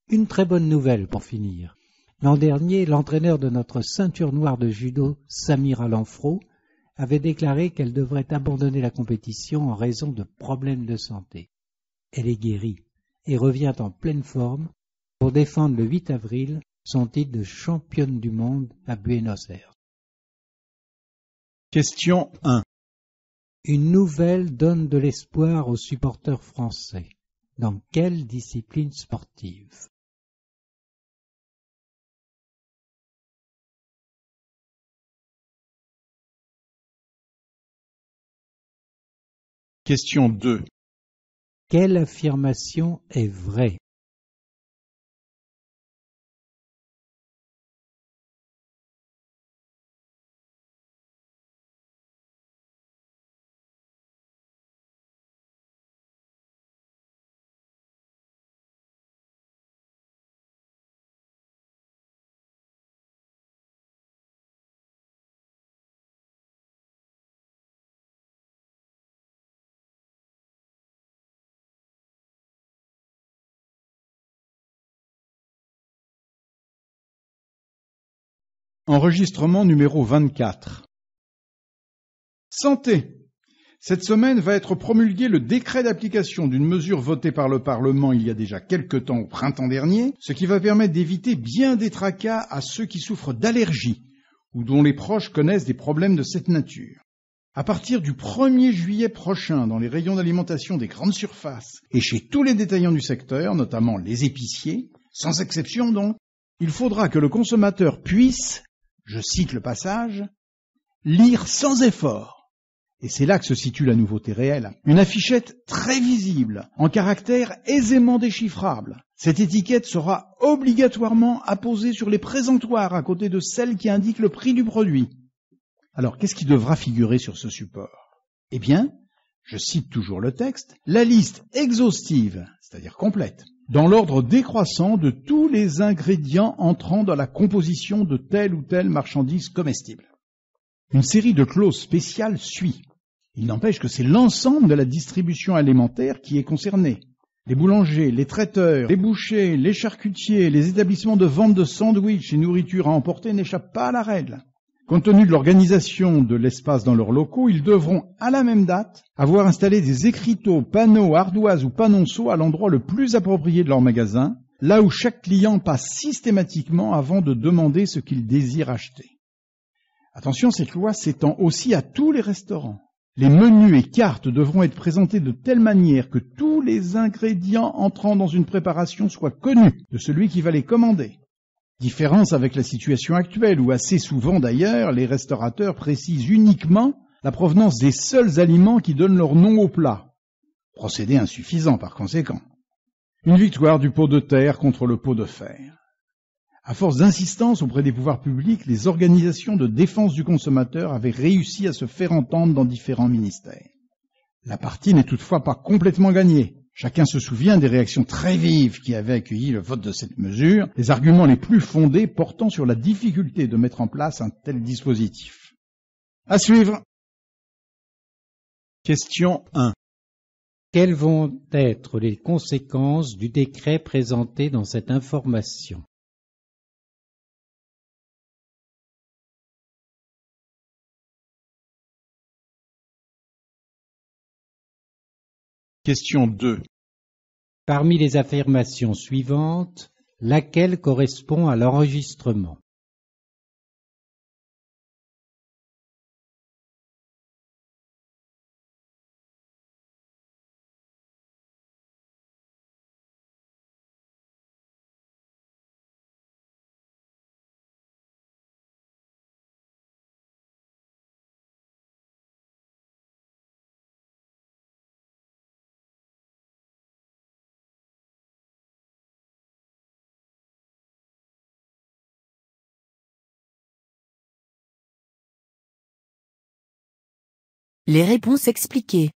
Une très bonne nouvelle pour finir. L'an dernier, l'entraîneur de notre ceinture noire de judo, Samira Lanfro, avait déclaré qu'elle devrait abandonner la compétition en raison de problèmes de santé. Elle est guérie et revient en pleine forme pour défendre le 8 avril son titre de championne du monde à Buenos Aires. Question 1. Une nouvelle donne de l'espoir aux supporters français. Dans quelle discipline sportive? Question 2. Quelle affirmation est vraie? Enregistrement numéro 24. Santé. Cette semaine va être promulgué le décret d'application d'une mesure votée par le Parlement il y a déjà quelque temps au printemps dernier, ce qui va permettre d'éviter bien des tracas à ceux qui souffrent d'allergies ou dont les proches connaissent des problèmes de cette nature. À partir du 1er juillet prochain, dans les rayons d'alimentation des grandes surfaces et chez tous les détaillants du secteur, notamment les épiciers, sans exception donc, il faudra que le consommateur puisse, je cite le passage, lire sans effort, et c'est là que se situe la nouveauté réelle, une affichette très visible, en caractères aisément déchiffrables. Cette étiquette sera obligatoirement apposée sur les présentoirs à côté de celle qui indique le prix du produit. Alors, qu'est-ce qui devra figurer sur ce support? Eh bien, je cite toujours le texte, la liste exhaustive, c'est-à-dire complète, dans l'ordre décroissant de tous les ingrédients entrant dans la composition de telle ou telle marchandise comestible. Une série de clauses spéciales suit. Il n'empêche que c'est l'ensemble de la distribution alimentaire qui est concernée. Les boulangers, les traiteurs, les bouchers, les charcutiers, les établissements de vente de sandwichs et nourriture à emporter n'échappent pas à la règle. Compte tenu de l'organisation de l'espace dans leurs locaux, ils devront, à la même date, avoir installé des écriteaux, panneaux, ardoises ou panonceaux à l'endroit le plus approprié de leur magasin, là où chaque client passe systématiquement avant de demander ce qu'il désire acheter. Attention, cette loi s'étend aussi à tous les restaurants. Les menus et cartes devront être présentés de telle manière que tous les ingrédients entrant dans une préparation soient connus de celui qui va les commander. Différence avec la situation actuelle où assez souvent d'ailleurs les restaurateurs précisent uniquement la provenance des seuls aliments qui donnent leur nom au plat. Procédé insuffisant par conséquent. Une victoire du pot de terre contre le pot de fer. À force d'insistance auprès des pouvoirs publics, les organisations de défense du consommateur avaient réussi à se faire entendre dans différents ministères. La partie n'est toutefois pas complètement gagnée. Chacun se souvient des réactions très vives qui avaient accueilli le vote de cette mesure, les arguments les plus fondés portant sur la difficulté de mettre en place un tel dispositif. À suivre. Question 1. Quelles vont être les conséquences du décret présenté dans cette information? Question 2. Parmi les affirmations suivantes, laquelle correspond à l'enregistrement? Les réponses expliquées.